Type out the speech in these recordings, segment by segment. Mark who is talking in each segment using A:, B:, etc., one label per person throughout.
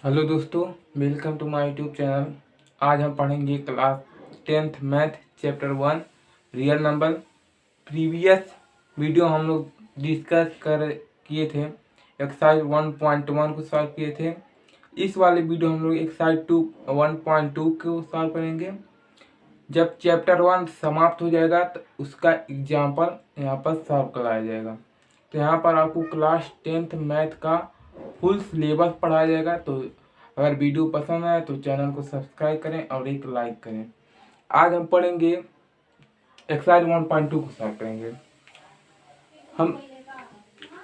A: Hello दोस्तों, welcome to my YouTube channel. आज हम पढ़ेंगे class 10th math chapter 1 real number. Previous video हम लोग डिस्कस कर किए थे, एक्सरसाइज 1.1 को सॉल्व किए थे। इस वाले वीडियो हम लोग एक्सरसाइज 1.2 को सॉल्व करेंगे। जब चैप्टर 1 समाप्त हो जाएगा तो उसका एग्जाम्पल यहाँ पर सॉल्व कराया जाएगा। तो यहाँ पर आपको क्लास 10th मैथ का फुल सिलेबस पढ़ाया जाएगा। तो अगर वीडियो पसंद आए तो चैनल को सब्सक्राइब करें और एक लाइक करें। आज हम पढ़ेंगे एक्सरसाइज 1.2 को सॉल्व करेंगे।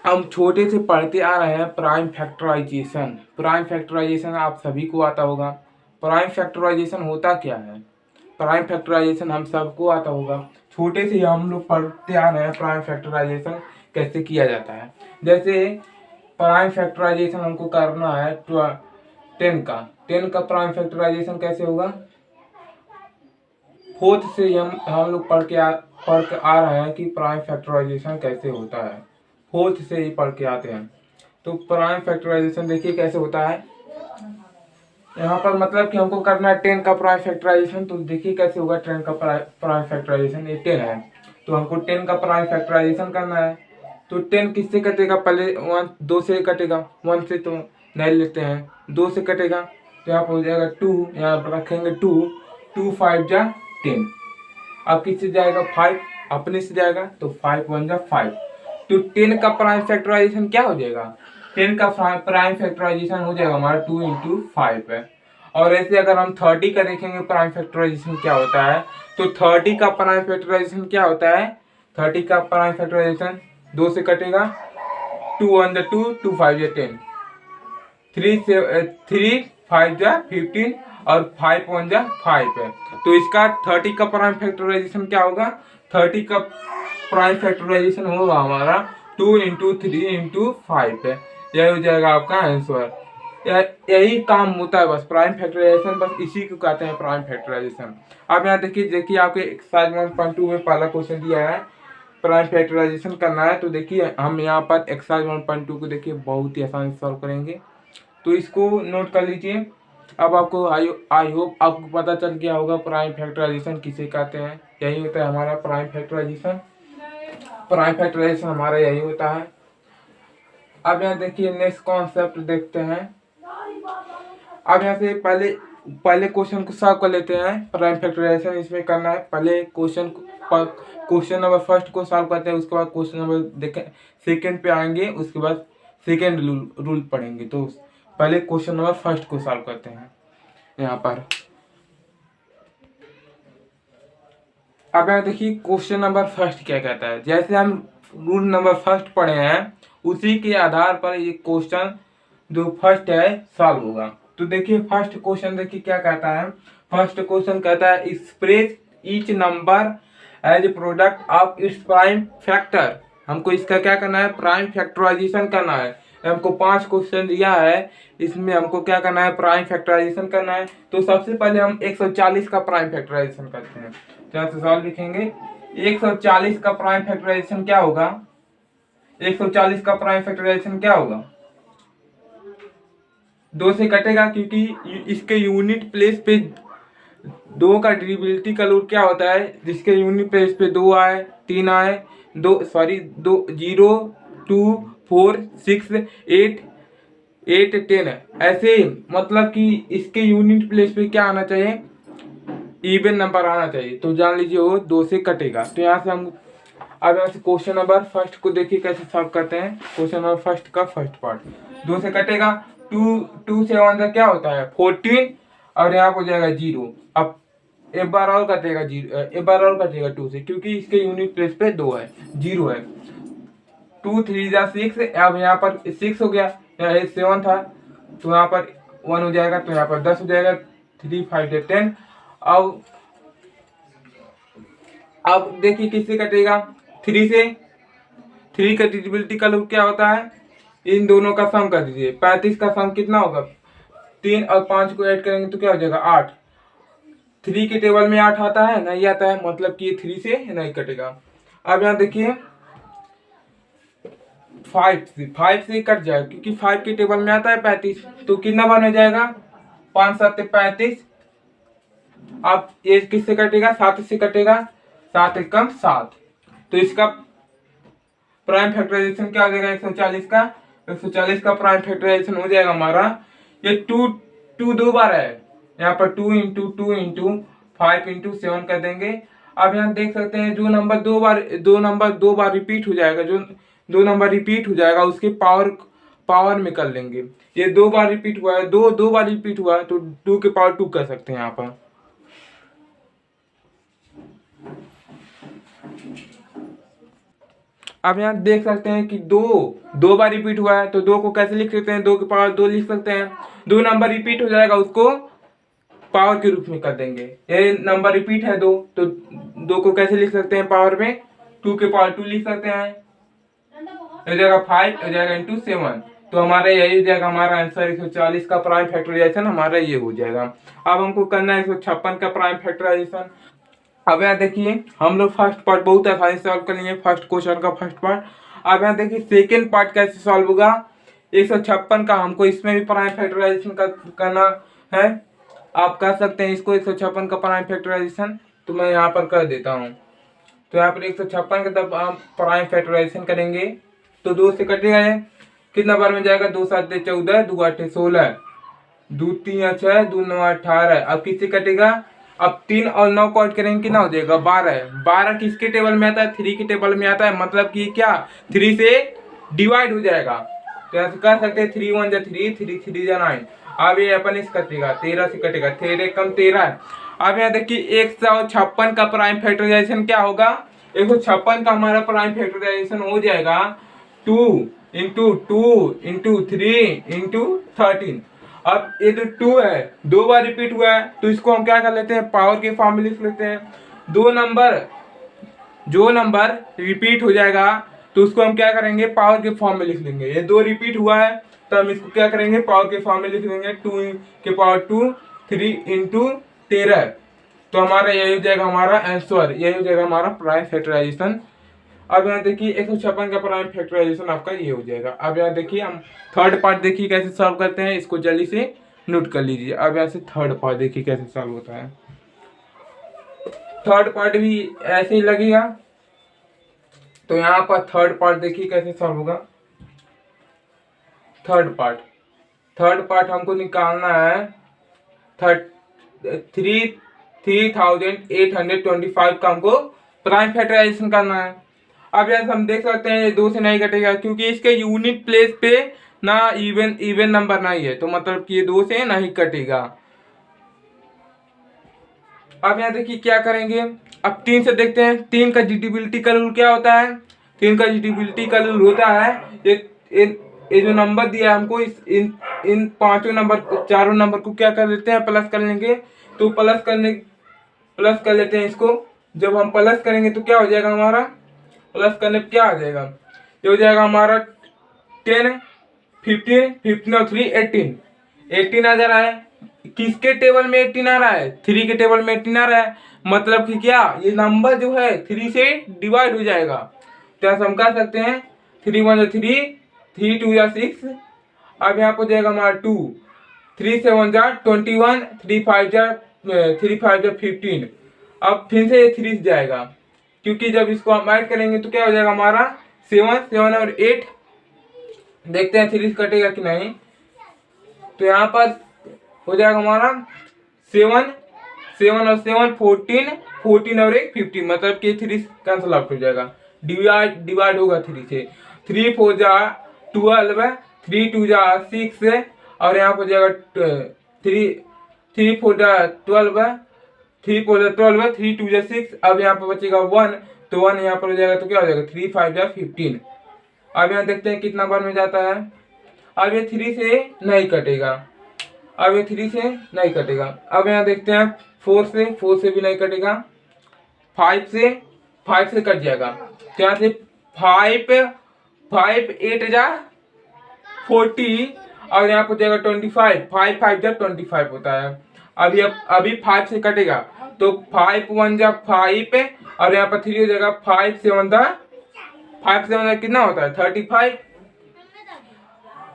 A: हम छोटे से पढ़ते आ रहे हैं प्राइम फैक्टराइजेशन। प्राइम फैक्टराइजेशन आप सभी को आता होगा। प्राइम फैक्टराइजेशन होता क्या है? प्राइम फैक्टराइजेशन हम सबको आता होगा। छोटे से हम लोग पढ़ते आ रहे हैं प्राइम फैक्टराइजेशन कैसे किया जाता है। जैसे प्राइम फैक्टराइजेशन हमको करना है 10 का प्राइम फैक्टराइजेशन कैसे होगा? फोर्थ से हम लोग पढ़ के आ रहे हैं कि प्राइम फैक्टराइजेशन कैसे होता है। फोर्थ से ही पढ़ के आते हैं। तो प्राइम फैक्टराइजेशन देखिए कैसे होता है। यहाँ पर मतलब कि हमको करना है 10 का प्राइम फैक्टराइजेशन। तो देखिए कैसे होगा 10 का प्राइम फैक्टराइजेशन। ये 10 है तो हमको 10 का प्राइम फैक्टराइजेशन करना है। तो 10 किससे कटेगा? पहले 2 से कटेगा। 1 से तो नहीं लेते हैं, 2 से कटेगा तो यहाँ पर हो जाएगा 2। यहाँ पर रखेंगे 2 5 जा 10। अब किससे जाएगा? 5 अपने से जाएगा तो 5 1 जा 5। तो 10 का प्राइम फैक्टराइजेशन क्या हो जाएगा? 10 का प्राइम फैक्टराइजेशन हो जाएगा हमारा 2 इंटू 5 है। और ऐसे अगर हम 30 का देखेंगे प्राइम फैक्टराइजेशन क्या होता है, तो 30 का प्राइम फैक्टराइजेशन क्या होता है? 30 का प्राइम फैक्टराइजेशन 2 से कटेगा, 2 1 जा 2, 2 5 जा 10, 3 5 जा 15 और 5 1 जा 5 है। तो इसका 30 का प्राइम फैक्टराइजेशन क्या होगा? 30 का प्राइम फैक्टराइजेशन होगा हमारा 2 इंटू 3 इंटू 5 है। यही हो जाएगा आपका आंसर। यही काम होता है बस प्राइम फैक्टराइजेशन, बस इसी को कहते हैं प्राइम फैक्टराइजेशन। अब यहाँ देखिए आपके एक्सरसाइज 1.2 में पहला क्वेश्चन दिया है प्राइम फैक्टराइजेशन करना है। तो देखिए हम यहाँ पर एक्सरसाइज 1.2 को देखिए बहुत ही आसानी से सॉल्व करेंगे। तो इसको नोट कर लीजिए। अब आपको आई होप आपको पता चल गया होगा प्राइम फैक्टराइजेशन किसे कहते हैं। यही होता है हमारा प्राइम फैक्टराइजेशन। प्राइम फैक्टराइजेशन हमारा यही होता है। अब यहाँ देखिए नेक्स्ट कॉन्सेप्ट देखते हैं। अब यहाँ से पहले क्वेश्चन को सॉल्व कर लेते हैं। प्राइम फैक्टराइजेशन इसमें करना है। पहले क्वेश्चन नंबर फर्स्ट को सॉल्व करते हैं, उसके बाद क्वेश्चन नंबर देखें सेकेंड पे आएंगे, उसके बाद सेकेंड रूल पढ़ेंगे। तो पहले क्वेश्चन नंबर फर्स्ट को सॉल्व करते हैं यहाँ पर। अब यहाँ देखिए क्वेश्चन नंबर फर्स्ट क्या कहता है। जैसे हम रूल नंबर फर्स्ट पढ़े हैं उसी के आधार पर ये क्वेश्चन जो फर्स्ट है सॉल्व होगा। तो देखिए फर्स्ट क्वेश्चन देखिए क्या कहता है। फर्स्ट क्वेश्चन कहता है express each number as product of its prime factor. हमको इसका क्या करना है? प्राइम फैक्टराइजेशन करना है। हमको 5 क्वेश्चन दिया है, इसमें हमको क्या करना है? प्राइम फैक्टराइजेशन करना है। तो सबसे पहले हम 140 का प्राइम फैक्टराइजेशन करते हैं। तो यहाँ से सवाल लिखेंगे 140 का प्राइम फैक्टराइजेशन क्या होगा? 140 का प्राइम फैक्टराइजेशन क्या होगा? 2 से कटेगा क्योंकि इसके यूनिट प्लेस पे 2 का डिविजिबिलिटी का रूल क्या होता है? जिसके यूनिट प्लेस पे 2 आए 3 आए, 2 0 2 4 6 8 8 10 ऐसे, मतलब कि इसके यूनिट प्लेस पे क्या आना चाहिए? इवन नंबर आना चाहिए। तो जान लीजिए वो 2 से कटेगा। तो यहाँ से हम अब यहाँ से क्वेश्चन नंबर फर्स्ट को देखिए कैसे सॉल्व करते हैं। क्वेश्चन नंबर फर्स्ट का फर्स्ट पार्ट 2 से कटेगा, 2 से 1 का क्या होता है? 14 और यहाँ पर हो जाएगा 0। अब एक बार और कटेगा 0, एक बार और कटेगा 2 से, क्योंकि इसके यूनिट प्लेस पे 2 है 0 है। 2 3 जा 6। अब यहाँ पर 6 हो गया, यहाँ 7 था तो यहाँ पर 1 हो जाएगा, तो यहाँ पर 10 हो जाएगा। 3 5 10। अब देखिए किससे कटेगा? 3 से। 3 का डिविजिबिलिटी का रूल क्या होता है? इन दोनों का सम कर दीजिए। 35 का सम कितना होगा? 3 और 5 को ऐड करेंगे तो क्या हो जाएगा? 8। 3 के टेबल में 8 आता है? नहीं आता है, मतलब कि ये 3 से नहीं कटेगा। अब यहाँ देखिए फाइव से कट जाएगा क्योंकि 5 के टेबल में आता है 35, तो कितना बार में जाएगा 5 7 35। अब ये किससे कटेगा 7 से कटेगा, 7 एकम 7। तो इसका प्राइम फैक्टराइजेशन क्या हो जाएगा 140 का, 140 का प्राइम फैक्टराइजेशन हो जाएगा हमारा, ये 2 दो बार है, यहाँ पर 2 इंटू 2 इंटू 5 इंटू 7 कर देंगे। अब यहाँ देख सकते हैं जो नंबर दो बार रिपीट हो जाएगा, जो 2 नंबर रिपीट हो जाएगा उसके पावर में कर लेंगे। ये 2 बार रिपीट हुआ है, दो बार रिपीट हुआ है तो 2 के पावर 2 कर सकते हैं यहाँ पर। अब यहाँ देख सकते हैं कि दो बार रिपीट हुआ है तो 2 को कैसे लिख सकते हैं, 2 के पावर 2 लिख सकते हैं। 2 नंबर रिपीट हो जाएगा उसको पावर के रूप में कर देंगे। ये नंबर रिपीट है 2, तो 2 को कैसे लिख सकते हैं पावर में, 2 के पावर 2 लिख सकते हैं। हो जाएगा 5 हो जाएगा इंटू 7, तो हमारा यही हो जाएगा हमारा आंसर 140 का प्राइम फैक्टराइजेशन हमारा ये हो जाएगा। अब हमको करना है 156 का प्राइम फैक्टराइजेशन। अब यहाँ देखिए हम लोग फर्स्ट पार्ट बहुत आसानी से सॉल्व कर लेंगे, फर्स्ट क्वेश्चन का फर्स्ट पार्ट। अब यहाँ देखिए सेकेंड पार्ट कैसे सॉल्व होगा। 156 का हमको इसमें भी प्राइम फैक्टराइजेशन करना है। आप कर सकते हैं इसको 156 का प्राइम फैक्टराइजेशन, तो मैं यहाँ पर कर देता हूँ। तो यहाँ पर 156 का जब आप प्राइम फैक्टराइजेशन करेंगे तो 2 से कटेगा, कितना बार में जाएगा 2 7 14, 2 8 16, 2 3 6, 2 9 18। अब किससे कटेगा, अब 3 और 9 को ऐड करेंगे कितना हो जाएगा 12। 12 किसके टेबल में आता है 3 के टेबल में आता है, मतलब कि क्या 3 से डिवाइड हो जाएगा। तो ऐसे कर सकते हैं 3 1 जा 3, 3 3 जा 9। अब ये अपन इस कटेगा 13 से कटेगा, 13 कम 13। अब यहाँ देखिए 156 का प्राइम फैक्टराइजेशन क्या होगा, 156 का हमारा प्राइम फैक्टराइजेशन हो जाएगा 2 इंटू 2 इंटू 3 इंटू 13। अब ये जो 2 है 2 बार रिपीट हुआ है तो इसको हम क्या कर लेते हैं पावर के फॉर्म में लिख लेते हैं। जो नंबर रिपीट हो जाएगा तो उसको हम क्या करेंगे पावर के फॉर्म में लिख लेंगे। ये 2 रिपीट हुआ है तो हम इसको क्या करेंगे पावर के फॉर्म में लिख लेंगे, 2 के पावर 2 3 इंटू 13। तो हमारा यही हो जाएगा हमारा आंसर, यही हो जाएगा हमारा प्राइम फैक्टराइजेशन। अब यहाँ देखिए 156 का प्राइम फैक्टराइजेशन आपका ये हो जाएगा। अब यहाँ देखिए हम थर्ड पार्ट देखिए कैसे सॉल्व करते हैं, इसको जल्दी से नोट कर लीजिए। अब यहाँ से थर्ड पार्ट देखिए कैसे सॉल्व होता है। थर्ड पार्ट भी ऐसे ही लगेगा, तो यहाँ पर थर्ड पार्ट देखिए कैसे सॉल्व होगा। थर्ड पार्ट हमको निकालना है 3825 का हमको प्राइम फैक्टराइजेशन करना है। अब यहाँ हम देख सकते हैं ये 2 से नहीं कटेगा क्योंकि इसके यूनिट प्लेस पे ना इवन नंबर नहीं है, तो मतलब कि ये 2 से नहीं कटेगा। अब यहाँ देखिए क्या करेंगे, अब 3 से देखते हैं 3 का डिविजिबिलिटी का रूल क्या होता है। 3 का डिविजिबिलिटी का रूल होता है ये जो नंबर दिया है हमको इन पांचों नंबर चारों नंबर को क्या कर लेते हैं प्लस कर लेंगे। तो प्लस कर लेते हैं इसको। जब हम प्लस करेंगे तो क्या हो जाएगा हमारा, प्लस करने पे क्या आ जाएगा, ये हो जाएगा हमारा 10 15 और 3 18 आ जा रहा है। किसके टेबल में 18 आ रहा है, 3 के टेबल में 18 आ रहा है, मतलब कि क्या ये नंबर जो है 3 से डिवाइड हो जाएगा। तो ऐसा हम कह सकते हैं 3 1 जा 3, 3 2 जा 6। अब यहाँ पर जाएगा हमारा 2, 3 7 जा 21, 3 5 जा 15। अब फिर से 3 जाएगा क्योंकि जब इसको हम ऐड करेंगे तो क्या हो जाएगा हमारा 7 और 8। देखते हैं 3 कटेगा कि नहीं। तो यहाँ पर हो जाएगा हमारा 7 और 7 14 और 1 15, मतलब कि 3 कैंसिल आउट हो जाएगा, डिवाइड होगा 3 से। 3 4 जा 12, 3 2 जा 6 और यहाँ पर जाएगा 3 4 जा 12, 3 4 जा 12, 3 2 जा 6। अब यहाँ पर बचेगा 1, तो 1 यहाँ पर हो जाएगा तो क्या हो जाएगा 3 5 जा 15। अब यहाँ देखते हैं कितना बार में जाता है। अब ये 3 से नहीं कटेगा, अब यहाँ देखते हैं 4 से भी नहीं कटेगा, 5 से कट जाएगा। तो यहाँ से 5 8 जा 40 और यहाँ पर जाएगा 25, 5 5 जा 25 होता है। अभी 5 से कटेगा तो 5 1 जा 5 और यहाँ पर 3 हो जाएगा 5 7 जा कितना होता है 35।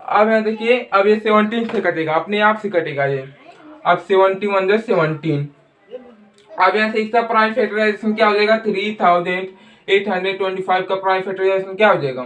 A: अब यहाँ देखिए, अब ये 17 से कटेगा, अपने आप से कटेगा ये। अब 71 जो 17। अब यहाँ से इसका प्राइम फैक्टराइजेशन क्या हो जाएगा, 3825 का प्राइम फैक्टराइजेशन क्या हो जाएगा,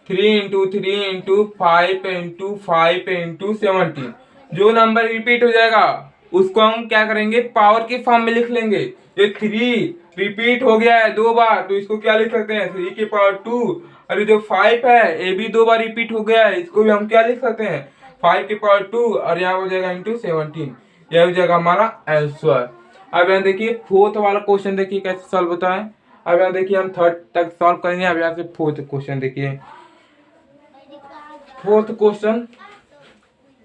A: 3 इंटू 3 इंटू 5 इंटू 5 इंटू 17। जो नंबर रिपीट हो जाएगा उसको हम क्या करेंगे, पावर के फॉर्म में लिख लेंगे। ये 3 रिपीट हो गया है 2 बार, तो इसको क्या लिख सकते हैं, 3 की पावर 2। अरे जो 5 है ये भी 2 बार रिपीट हो गया है, इसको भी हम क्या लिख सकते हैं, 5 की पावर 2, और यहाँ हो जाएगा इंटू 17। यह हो जाएगा हमारा आंसर। अब यहाँ देखिए फोर्थ वाला क्वेश्चन देखिए कैसे सॉल्व होता है। अब यहाँ देखिए हम थर्ड तक सॉल्व करेंगे। अब यहाँ से फोर्थ क्वेश्चन देखिए। फोर्थ क्वेश्चन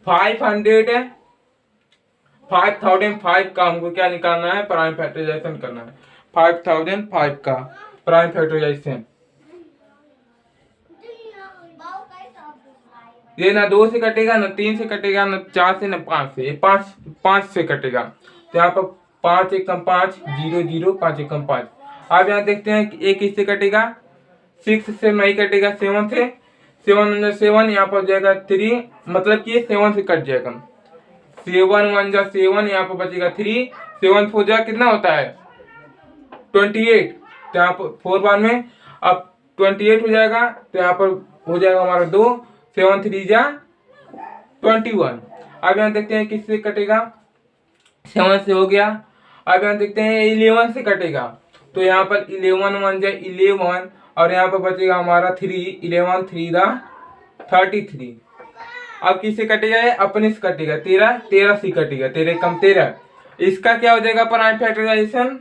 A: 500 है, 5005 का हमको क्या निकालना है, प्राइम फैक्टराइजेशन करना है। 5005 का प्राइम फैक्टराइजेशन, ये ना 2 से कटेगा, ना 3 से कटेगा, ना 4 से, ना 5 से। ये 5 से कटेगा, तो यहाँ पर 5 एकम 5 0 0 5 एकम 5। अब यहाँ देखते हैं कि एक किससे कटेगा, 6 से नहीं कटेगा, 7 से। 7 7 यहाँ पर जाएगा 3, मतलब कि ये 7 से कट जाएगा। 7 1 जा 7, यहाँ पर बचेगा 3। 7 4 जा कितना होता है 28, तो यहाँ पर 4 बार में अब 28 हो जाएगा, तो यहाँ पर हो जाएगा हमारा 2। 7 3 जा 21। अब यहाँ देखते हैं किससे कटेगा, 7 से हो गया। अब यहाँ देखते हैं 11 से कटेगा, तो यहाँ पर 11 1 जा 11, और यहाँ पर बचेगा हमारा 3। 11 3 जा 33। अब किससे कटेगा, ये अपने से कटेगा, 13 से कटेगा, 13 कम 13। इसका क्या हो जाएगा प्राइम फैक्टराइजेशन,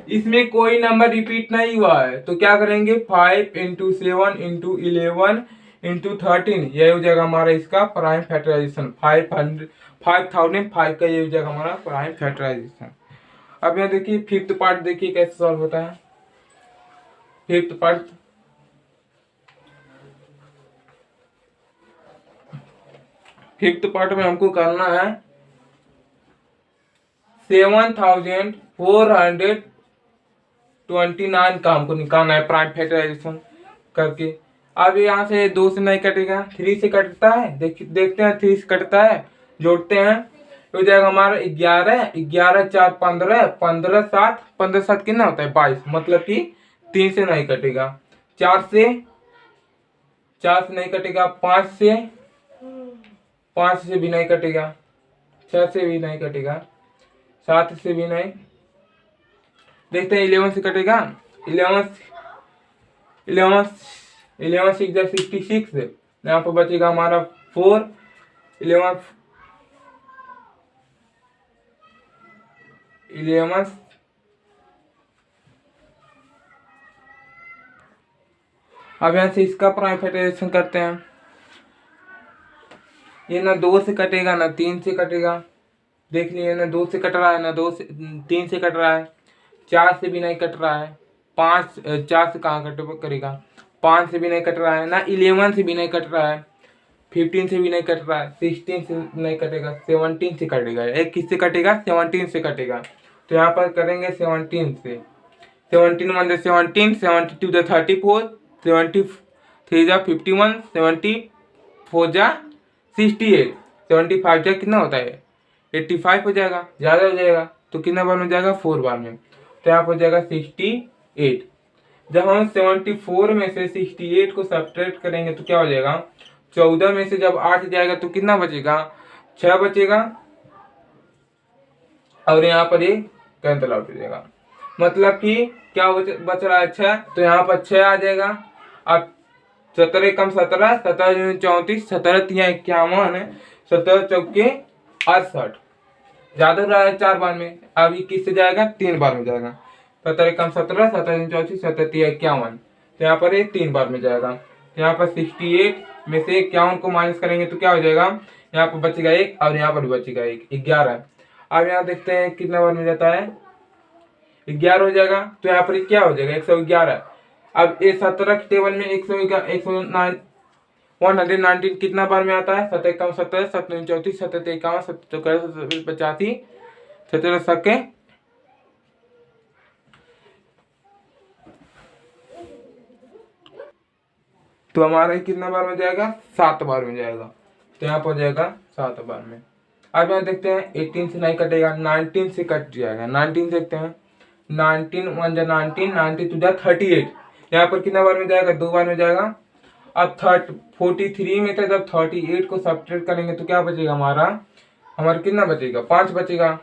A: इसमें कोई नंबर रिपीट नहीं हुआ है, तो क्या करेंगे, 5 इंटू 7 इंटू 11 इंटू 13, यह हो जाएगा हमारा इसका प्राइम फैक्टराइजेशन। 5005 का ये हो जाएगा हमारा प्राइम फैक्टराइजेशन। अब यहाँ देखिए फिफ्थ पार्ट देखिए कैसे सॉल्व होता है। फिफ्थ पार्ट में हमको करना है 7429 का हमको निकालना है प्राइम फैक्टराइजेशन करके। अब यहाँ से 2 से नहीं कटेगा, 3 से कटता है, देखते हैं 3 से कटता है, जोड़ते हैं, हो जाएगा हमारा 11 11 4 15 15 7 15 7 कितना होता है 22, मतलब कि 3 से नहीं कटेगा। 4 से नहीं कटेगा, 5 से भी नहीं कटेगा, 6 से भी नहीं कटेगा, 7 से भी नहीं। देखते हैं 11 से कटेगा, 11 6 जा 66, यहाँ पर बचेगा हमारा 4। 11 अब यहाँ से इसका प्राइम फैक्टराइजेशन करते हैं। ये ना 2 से कटेगा, ना 3 से कटेगा, देख लिए ना 2 से कट रहा है, ना 3 से कट रहा है, 4 से भी नहीं कट रहा है, 4 से कहाँ करेगा, 5 से भी नहीं कट रहा है, ना 11 से भी नहीं कट रहा है, 15 से भी नहीं कट रहा है, 16 से नहीं कटेगा, 17 से कटेगा। एक किससे कटेगा, 17 से कटेगा, तो यहाँ पर करेंगे 17 से। 17 1 जा 17, 72 जा 34, 73 जा 51, 74 जा 68, 75 जा कितना होता है 85 हो जाएगा, ज़्यादा हो जाएगा, तो कितना बार में जाएगा 4 बार में, तो यहाँ पर हो जाएगा 68। जब हम 74 में से 68 को सब्ट्रैक्ट करेंगे तो क्या हो जाएगा, 14 में से जब 8 जाएगा तो कितना बचेगा, 6 बचेगा, और यहाँ पर ये कैंसिल आउट हो जाएगा, मतलब कि क्या बच रहा है 6, तो यहाँ पर 6 आ जाएगा। अब 17 कम 17, 17 34, 17 51, 17 चौके 68, ज्यादा हो रहा है 4 बार में, अब ये किससे जाएगा 3 बार में जाएगा। 17 कम 17, 17 34, 17 51, तो यहाँ पर ये 3 बार में जाएगा। तो यहाँ पर 68 में से 51 को माइनस करेंगे तो क्या हो जाएगा, यहाँ पर बचेगा 1, और यहाँ पर बचेगा 1, 11। अब यहाँ देखते हैं कितना बार में जाता है, 11 हो जाएगा, तो यहाँ पर क्या हो जाएगा 111। अब ये 17 के टेबल में 119 कितना बार में आता है, 17 कम 17, 17 34, 17 51, 17 85, 17 सके 83 तो हमारा ये कितना बार में जाएगा, 7 बार में जाएगा। तो यहाँ पर हो जाएगा 7 बार में। अब यहाँ देखते हैं 18 से नहीं कटेगा, 19 से कट जाएगा। 19 देखते हैं, 19 1 जा 19, 90 2 जा 38। यहाँ पर कितना बार में जाएगा, 2 बार में जाएगा। अब 43 में था, जब 38 को सब्ट्रैक्ट करेंगे तो क्या बचेगा हमारा कितना बचेगा, 5 बचेगा,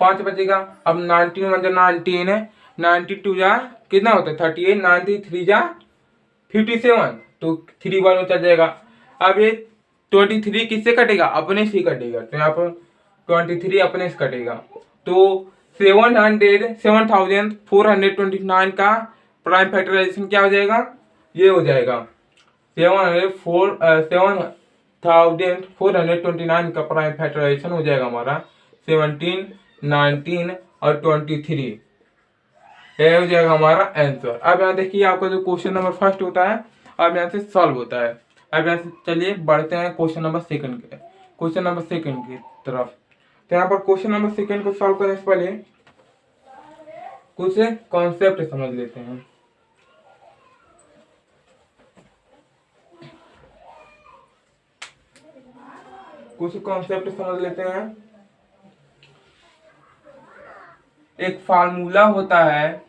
A: 5 बचेगा। अब 19 1 जा 19 है, 92 जा कितना होता है 38, 93 जा 57, तो 3 बार में चल जाएगा। अब ये 23 किससे कटेगा, अपने से कटेगा। तो यहाँ पर 23 अपने से कटेगा। तो 7429 का प्राइम फैक्टराइजेशन क्या हो जाएगा, ये हो जाएगा 7429 का प्राइम फैक्टराइजेशन हो जाएगा हमारा 17, 19 और 23। ये हो जाएगा हमारा आंसर। अब यहाँ देखिए आपका जो क्वेश्चन नंबर फर्स्ट होता है अब यहाँ से सॉल्व होता है। अब यहाँ से चलिए बढ़ते हैं क्वेश्चन नंबर सेकंड की तरफ। तो यहाँ पर क्वेश्चन नंबर सेकंड को सॉल्व करने से पहले कुछ कॉन्सेप्ट समझ लेते हैं। एक फार्मूला होता है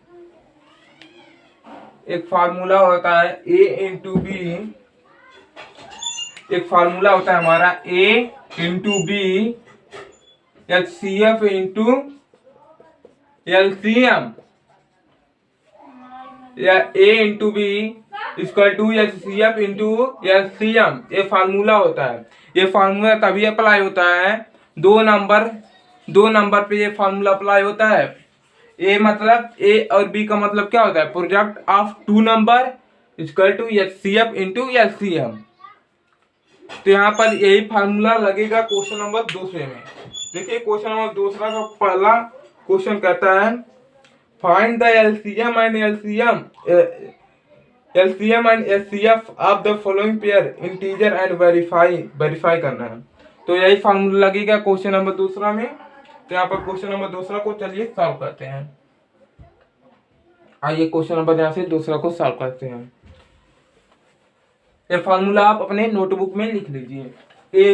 A: a इंटू बी, एक फार्मूला होता है हमारा a into B HCF into LCM, या a into B equal to HCF into LCM। ये फार्मूला होता है। ये फार्मूला तभी अप्लाई होता है, दो नंबर पे ये फार्मूला अप्लाई होता है। ए मतलब ए और बी का मतलब क्या होता है, product of 2 number equal to HCF into LCM। तो यहाँ पर यही फार्मूला लगेगा क्वेश्चन नंबर दूसरे में। देखिए क्वेश्चन नंबर दूसरा का पहला क्वेश्चन कहता है find the LCM and HCF of the following pair integer and verify करना है। तो यही फार्मूला लगेगा क्वेश्चन नंबर दूसरा में। तो यहाँ पर क्वेश्चन नंबर दूसरा को चलिए सॉल्व करते हैं। आइए क्वेश्चन नंबर यहाँ से दूसरा को सॉल्व करते हैं। ये फार्मूला आप अपने नोटबुक में लिख लीजिए, A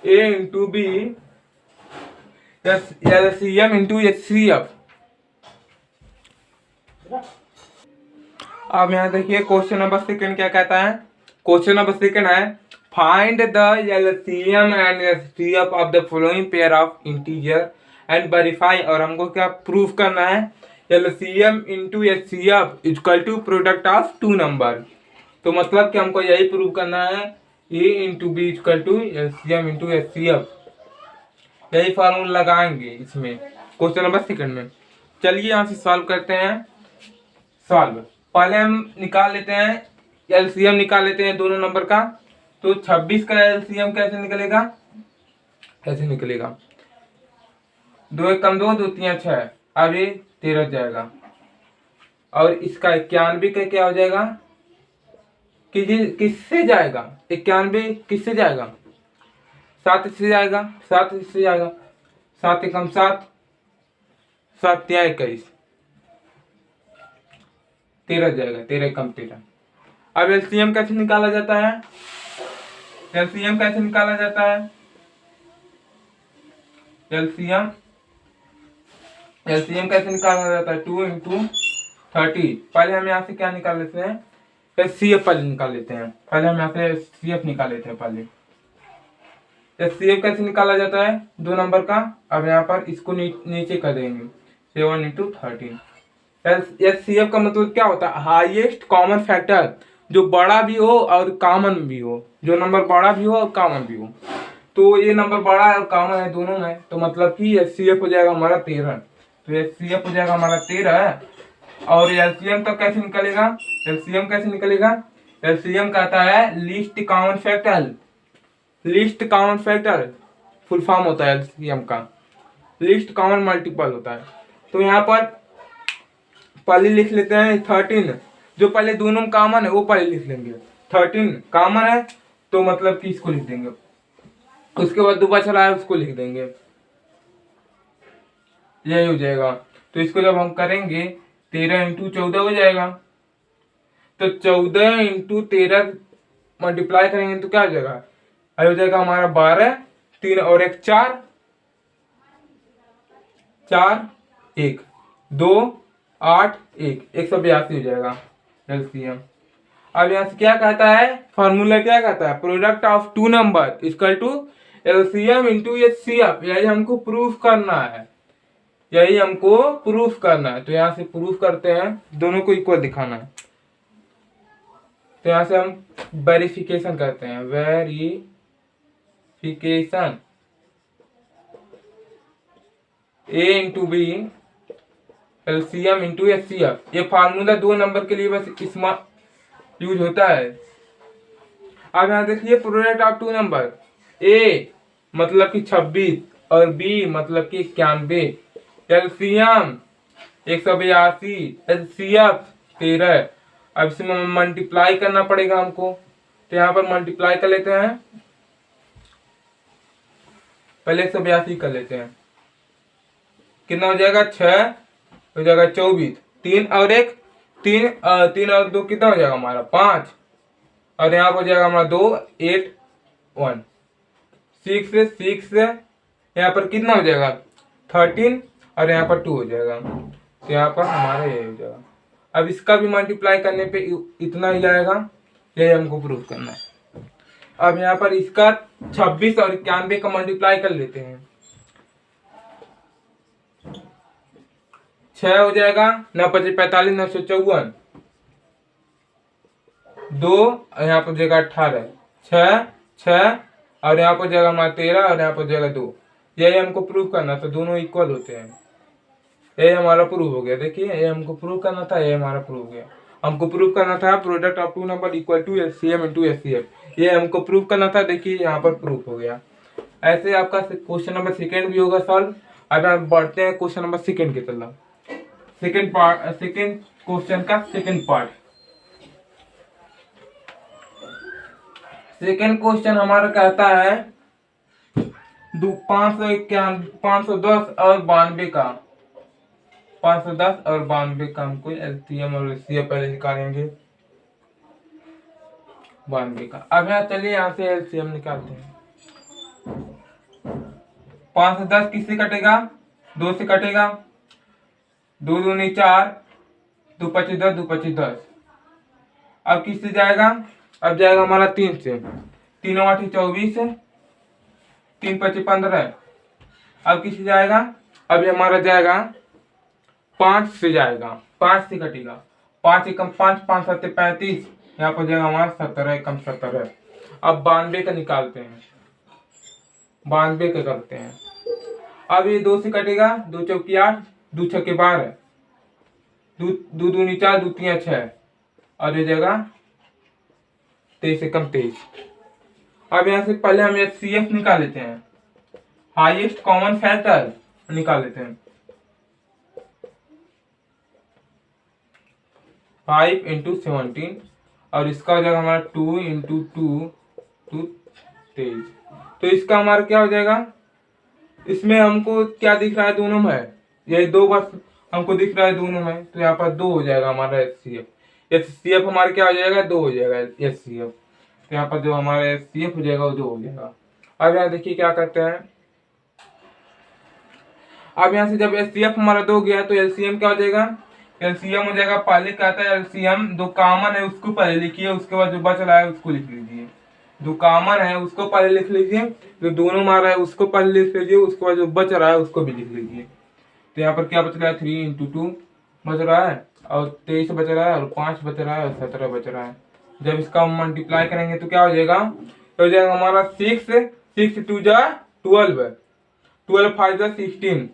A: into B LCM into HCF। अब यहाँ देखिए क्वेश्चन नंबर सेकंड क्या कहता है। क्वेश्चन नंबर सेकंड है find the LCM and HCF of the following pair of integer and verify. और हमको क्या प्रूफ करना है, LCM into HCF equal to product of 2 number. तो मतलब कि हमको यही प्रूफ करना है A into B equal to LCM into HCF। यही फार्मूला लगाएंगे इसमें क्वेश्चन नंबर सेकंड में। चलिए यहाँ से सॉल्व करते हैं। सॉल्व पहले हम निकाल लेते हैं, LCM निकाल लेते हैं दोनों नंबर का। तो 26 का LCM कैसे निकलेगा, 2 1 कम 2 2 3 6, अब ये 13 जाएगा। और इसका 91 का क्या हो जाएगा, किससे जाएगा, 91 किससे जाएगा, 7 इससे जाएगा, 7 इससे जाएगा, 7 1 7, 7 3 21, 13 जाएगा, 13 कम 13। अब LCM कैसे निकाला जाता है, LCM कैसे निकाला जाता है, LCM कैसे निकाला जाता है, 2 इंटू 30। पहले हम यहाँ से क्या निकाल लेते हैं, HCF पहले निकाल लेते हैं। पहले हम यहाँ से HCF निकाल लेते हैं। पहले HCF कैसे निकाला जाता है, 2 नंबर का। अब यहाँ पर इसको नीचे कर देंगे, 7 इंटू 13। HCF का मतलब क्या होता है, हाईएस्ट कॉमन फैक्टर, जो बड़ा भी हो और कॉमन भी हो, जो नंबर बड़ा भी हो और कॉमन भी हो। तो ये नंबर बड़ा है और कॉमन है दोनों में, तो मतलब कि HCF हो जाएगा हमारा 13। तो HCF हो जाएगा हमारा 13। और LCM तो कैसे निकलेगा, LCM कैसे निकलेगा, LCM कहता है least common factor, full form होता है LCM का, लीस्ट कॉमन मल्टीपल होता है। तो यहाँ पर पहले लिख लेते हैं 13, जो पहले दोनों कॉमन है वो पहले लिख लेंगे। 13 कॉमन है तो मतलब कि इसको लिख देंगे, उसके बाद दो बचा है उसको लिख देंगे, यही हो जाएगा। तो इसको जब हम करेंगे 13 इंटू 14 हो जाएगा। तो 14 इंटू 13 मल्टीप्लाई करेंगे तो क्या हो जाएगा, हो जाएगा हमारा 12, 3 और 1 4, 4 1 2 8 1, 182 हो जाएगा एलसीएम। अब यहाँ से क्या कहता है, फॉर्मूला क्या कहता है, product of two number equal to LCM into HCF. यही हमको प्रूफ करना है, यही हमको प्रूफ करना है। तो यहाँ से प्रूफ करते हैं, दोनों को इक्वल दिखाना है। तो यहाँ से हम वेरिफिकेशन करते हैं, verification A into B LCM into HCF. ये फार्मूला 2 नंबर के लिए बस इसमें यूज होता है। अब यहाँ देखिए प्रोडक्ट ऑफ टू नंबर, ए मतलब कि 26 और बी मतलब कि 91, एलसीएम 182, एचसीएफ 13। अब इसमें मल्टीप्लाई करना पड़ेगा हमको, तो यहाँ पर मल्टीप्लाई कर लेते हैं। पहले 182 कर लेते हैं, कितना हो जाएगा, 6 हो जाएगा 24, 3 और 1 3 और 2 कितना हो जाएगा हमारा 5, और यहाँ पर हो जाएगा हमारा 2 8 1 6 6, यहाँ पर कितना हो जाएगा 13 और यहाँ पर 2 हो जाएगा। तो यहाँ पर हमारा ये हो जाएगा। अब इसका भी मल्टीप्लाई करने पे इतना ही जाएगा, यही हमको प्रूफ करना है। अब यहाँ पर इसका 26 और 91 का मल्टीप्लाई कर लेते हैं, 6 हो जाएगा 9 5 45 954, 2 यहाँ पर जाएगा 18, 6 6 और यहाँ पर जाएगा हमारा 13 और यहाँ पर जाएगा 2। यही हमको प्रूव करना था, दोनों इक्वल होते हैं। ये हमारा प्रूफ हो गया। देखिए ये हमको प्रूव करना था, ये हमारा प्रूव हो गया। हमको प्रूव करना था product of two number equal to LCM into HCF, ये हमको प्रूव करना था। देखिए यहाँ पर प्रूफ हो गया। ऐसे आपका क्वेश्चन नंबर सेकेंड भी होगा सॉल्व। अब हम बढ़ते हैं क्वेश्चन नंबर सेकेंड की तरफ। सेकेंड क्वेश्चन का सेकेंड पार्ट। सेकेंड क्वेश्चन हमारा कहता है 510 और 92 का, 510 और 92 का हमको एलसीएम और एचसीएफ पहले निकालेंगे 92 का। अब यहाँ चलिए यहाँ से एलसीएम निकालते हैं। 510 किससे कटेगा, 2 से कटेगा, 2 दूनी 4, 2 25 10, 2 25 10। अब किससे जाएगा, अब जाएगा हमारा 3 से, 3 8 24, 3 25 15। अब किससे जाएगा, अब हमारा जाएगा 5 से जाएगा, 5 से कटेगा, 5 एकम 5, 5 7 35, यहाँ पर जाएगा हमारा 17 एकम 17। अब 92 का निकालते हैं, 92 का करते हैं। अब ये 2 से कटेगा, 2 चौकी 8, 2 छक्के 12, 2 दूनी 4, 2 3 6, और ये जाएगा 23 एकम 23। अब यहाँ से पहले हम एचसीएफ निकाल लेते हैं, हाईएस्ट कॉमन फैक्टर निकाल लेते हैं। 5 इंटू 17 और इसका हो जाएगा हमारा 2 इंटू 2 23। तो इसका हमारा क्या हो जाएगा, इसमें हमको क्या दिख रहा है, दोनों में ये 2 बस हमको दिख रहा है दोनों में, तो यहाँ पर 2 हो जाएगा हमारा एचसीएफ। एचसीएफ हमारा क्या हो जाएगा, 2 हो जाएगा एचसीएफ। तो यहाँ पर जो हमारा एचसीएफ हो जाएगा वो 2 हो जाएगा। अब यहाँ देखिए क्या करते हैं, अब यहाँ से जब एचसीएफ हमारा 2 गया तो एलसीएम क्या हो जाएगा, एलसीएम हो जाएगा, पहले कहता है एलसीएम जो कॉमन है उसको पहले लिखिए, उसके बाद जो बच रहा है उसको लिख लीजिए। जो कॉमन है उसको पहले लिख लीजिए, जो दोनों मारा है उसको पहले लिख लीजिए, उसके बाद जो बच रहा है उसको भी लिख लीजिए। तो यहाँ पर क्या बच रहा है, 3 इंटू 2 बच रहा है, और 23 बच रहा है, और 5 बच रहा है, और 17 बच रहा है। जब इसका मल्टीप्लाई करेंगे तो क्या हो जाएगा, तो हो जाएगा हमारा 6 2 जा 12, 12 5 जा 16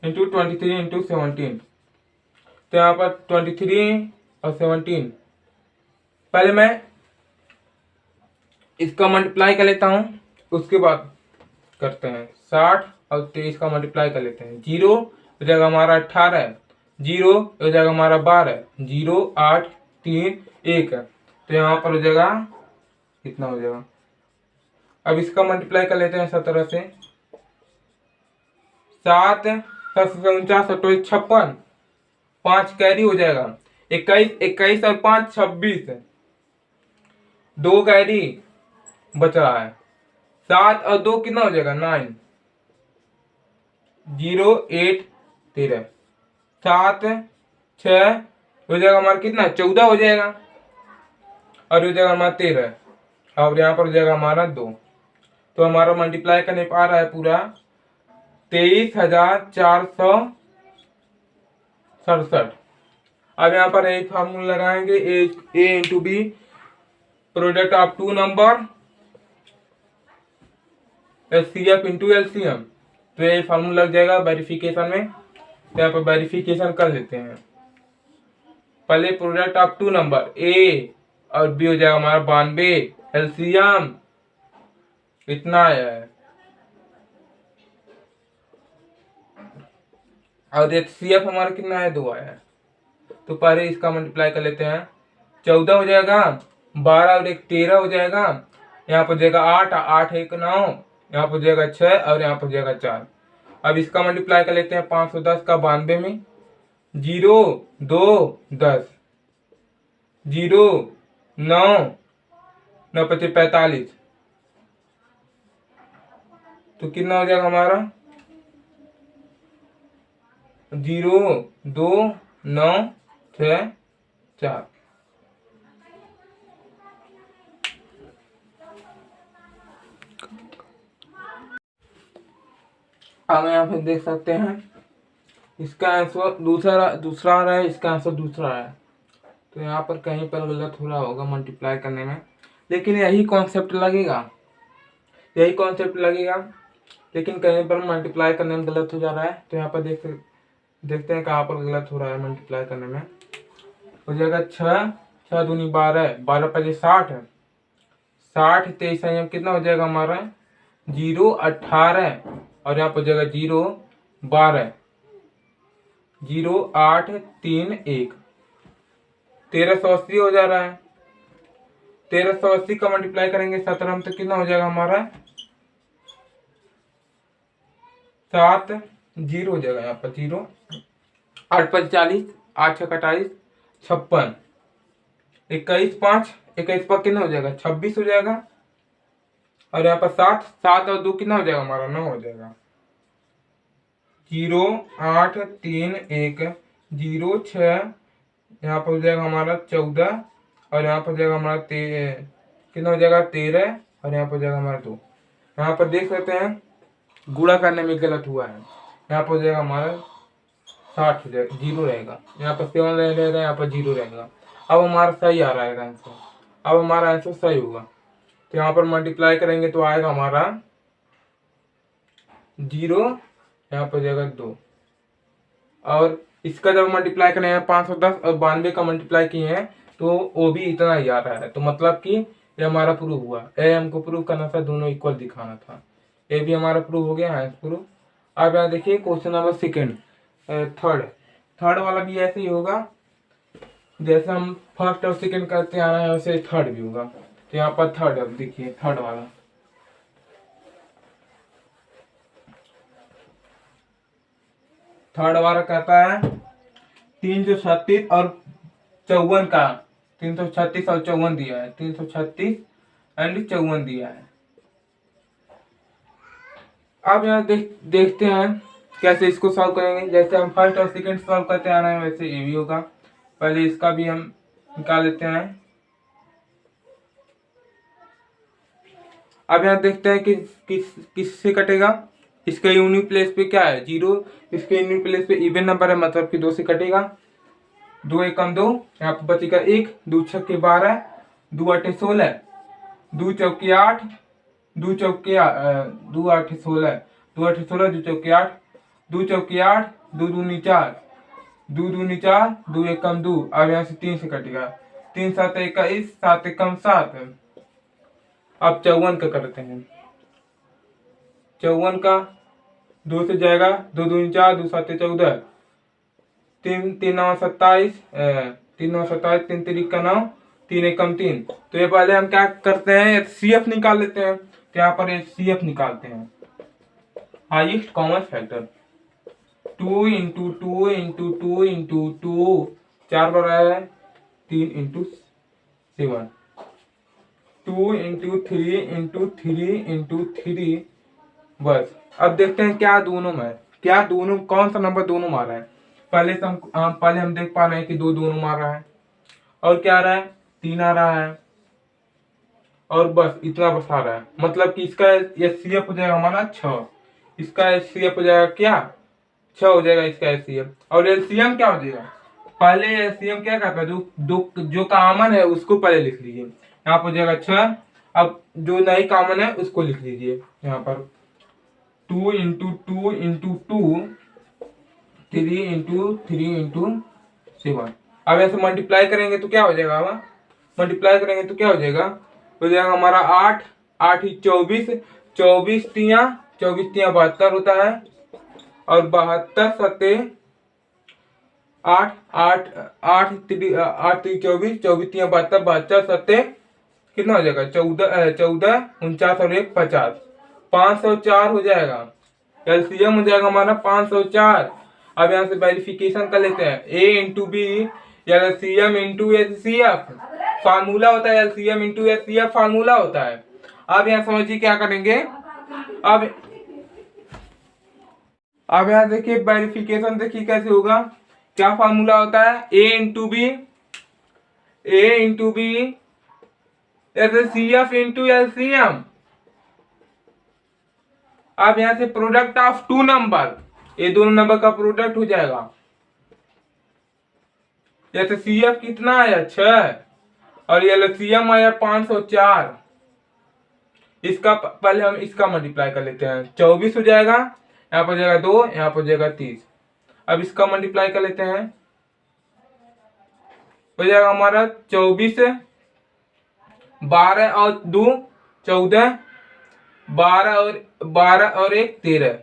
A: इंटू 23 इंटू 17। तो यहाँ पर 23 और 17, पहले मैं इसका मल्टीप्लाई कर लेता हूँ, उसके बाद करते हैं 60 और 23 का मल्टीप्लाई कर लेते हैं। 0 हो जाएगा हमारा 18, 0 हो जाएगा हमारा 12, 0 8 3 1। तो यहाँ पर हो जाएगा कितना हो जाएगा, अब इसका मल्टीप्लाई कर लेते हैं 17 से, 7 7 49 56, 5 कैरी हो जाएगा, 21, 21 और 5 26, 2 कैरी बच रहा है। 7 और 2 कितना हो जाएगा 9, 0 8 13, 7 6 हो जाएगा हमारा कितना 14 हो जाएगा, और हो जाएगा हमारा 13, और यहाँ पर हो जाएगा हमारा 2। तो हमारा मल्टीप्लाई करने पर आ रहा है पूरा 23,467। अब यहाँ पर एक फार्मूला लगाएंगे, A into B product of two number HCF into LCM. तो ये फार्मूला लग जाएगा वेरिफिकेशन में। तो यहाँ पर वेरिफिकेशन कर लेते हैं। पहले product of two number A और बी हो जाएगा हमारा 92, एलसीएम इतना है, और एचसीएफ हमारा कितना है 2 आया है। तो पहले इसका मल्टीप्लाई कर लेते हैं। 14 हो जाएगा, 12 और 1 13 हो जाएगा, यहाँ पर हो जाएगा 8, 8 1 9, यहाँ पर हो जाएगा 6, और यहाँ पर हो जाएगा 4। अब इसका मल्टीप्लाई कर लेते हैं 510 का 92 में। 0 2 10, 0 9 9 5 45, तो कितना हो जाएगा हमारा 0 2 9 6 4। अब यहाँ पे देख सकते हैं इसका आंसर दूसरा आ रहा है, इसका आंसर दूसरा है। तो यहाँ पर कहीं पर गलत हो रहा होगा मल्टीप्लाई करने में, लेकिन यही कॉन्सेप्ट लगेगा, लेकिन कहीं पर मल्टीप्लाई करने में गलत हो जा रहा है। तो यहाँ पर देखते हैं कहाँ पर गलत हो रहा है मल्टीप्लाई करने में। हो जाएगा 6 6 दूनी 12, 12 5 60, 60 23 कितना हो जाएगा हमारा 0 18, और यहाँ पर हो जाएगा 0 12, 0 8 3 1, 1380 हो जा रहा है। 1380 का मल्टीप्लाई करेंगे 17 में तो कितना हो जाएगा हमारा 7 0 हो जाएगा, यहाँ पर 0 8 5 40, 8 6 28 56, 21 5 21 पर कितना हो जाएगा 26 हो जाएगा, और यहाँ पर 7 7 और 2 कितना हो जाएगा हमारा 9 हो जाएगा। 0 8 3 1 0 6, यहाँ पर हो जाएगा हमारा 14, और यहाँ पर हो जाएगा हमारा कितना हो जाएगा 13, और यहाँ पर हो जाएगा हमारा 2। यहाँ पर देख सकते हैं गुणा करने में गलत हुआ है, यहाँ पर हो जाएगा हमारा 60 हो जाएगा, 0 रहेगा, यहाँ पर 7 रहेगा, यहाँ पर 0 रहेगा। अब हमारा सही आ रहा है आंसर, अब हमारा आंसर सही होगा। तो यहाँ पर मल्टीप्लाई करेंगे तो आएगा हमारा 0, यहाँ पर हो जाएगा 2, और इसका जब मल्टीप्लाई करें 510 और 92 का मल्टीप्लाई किए हैं तो वो भी इतना ही आ रहा है। तो मतलब कि ये हमारा प्रूव हुआ। ए हमको प्रूव करना था, दोनों इक्वल दिखाना था। ए भी हमारा प्रूव हो गया है प्रूव। अब यहाँ देखिए क्वेश्चन नंबर सेकेंड, थर्ड वाला भी ऐसे ही होगा, जैसे हम फर्स्ट और सेकेंड करते आ रहे हैं वैसे थर्ड भी होगा। तो यहाँ पर थर्ड, अब देखिए थर्ड वाला कहता है 336 और 54 का, 336 और 54 दिया है, 336 एंड 54 दिया है। अब यहाँ देखते हैं कैसे इसको सॉल्व करेंगे। जैसे हम फर्स्ट और सेकंड सॉल्व करते आ रहे हैं वैसे ये भी होगा। पहले इसका भी हम निकाल लेते हैं। अब यहाँ देखते हैं कि किससे कटेगा। इसका यूनिट प्लेस पे क्या है 0, इसके यूनिट प्लेस पे इवन नंबर है, मतलब कि 2 से कटेगा। 2 1 2, यहाँ पर बचेगा 1, 2 6 12, 2 8 16, 2 चौके 8, 2 चौके 2 8 16, 2 8 16, 2 चौके 8, 2 चौके 8, 2 दूनी 4, 2 दूनी 4, 2 1 2। अब यहाँ से 3 से कटेगा, 3 7 21, 7 1 7। अब 54 का करते हैं। 54 का 2 से जाएगा, 2 दूनी 4, 2 7 14, 3 3 9 27, 3 9 27, 3 3 का 9, 3 1 3। तो ये पहले हम क्या करते हैं HCF निकाल लेते हैं। तो यहाँ पर HCF निकालते हैं, हाईएस्ट कॉमन फैक्टर। 2 × 2 × 2 × 2 4 बार आया है, 3 इंटू 7, 2 इंटू 3 इंटू 3 इंटू 3। बस अब देखते हैं क्या दोनों में, क्या दोनों कौन सा नंबर दोनों मार रहा है। पहले हम देख पा रहे हैं कि 2 दोनों मार रहा है, और क्या आ रहा है, 3 आ रहा है, और बस इतना बस आ रहा है। मतलब कि इसका एचसीएफ हो जाएगा हमारा 6, इसका एचसीएफ हो जाएगा क्या, 6 हो जाएगा इसका एचसीएफ। और एलसीएम क्या हो जाएगा, पहले एलसीएम क्या करता है, जो कॉमन है उसको पहले लिख लीजिए, यहाँ पर हो जाएगा 6। अब जो नहीं कॉमन है उसको लिख लीजिए यहाँ पर, 2 इंटू 2 इंटू 2, 3 इंटू 3 इंटू 7। अब ऐसे मल्टीप्लाई करेंगे तो क्या हो जाएगा, मल्टीप्लाई करेंगे तो क्या हो जाएगा हमारा 8, 8 ही 24, 24 तिया 72 होता है, और 72 सत्ते 8, 8 8 8 24, 24 तिया 72, 72 सत्ते कितना हो जाएगा, 14 14 49 और 1 50, 504 हो जाएगा। एलसीएम हो जाएगा हमारा 504। अब यहाँ से वेरिफिकेशन कर लेते हैं, A into B LCM into HCF formula होता है, एलसीएम इंटू एचसीएफ फार्मूला होता है। अब यहाँ समझिए क्या करेंगे, अब यहाँ देखिए वेरिफिकेशन देखिए कैसे होगा, क्या फार्मूला होता है, A into B HCF into LCM. अब यहाँ से प्रोडक्ट ऑफ 2 नंबर, ये दोनों नंबर का प्रोडक्ट हो जाएगा। एचसीएफ कितना आया 6, और एलसीएम आया 504। इसका पहले हम इसका मल्टीप्लाई कर लेते हैं, 24 हो जाएगा, यहाँ पर हो जाएगा 2, यहाँ पर हो जाएगा 30। अब इसका मल्टीप्लाई कर लेते हैं, हो जाएगा हमारा 24, 12 और 2 14, 12 और 1 13,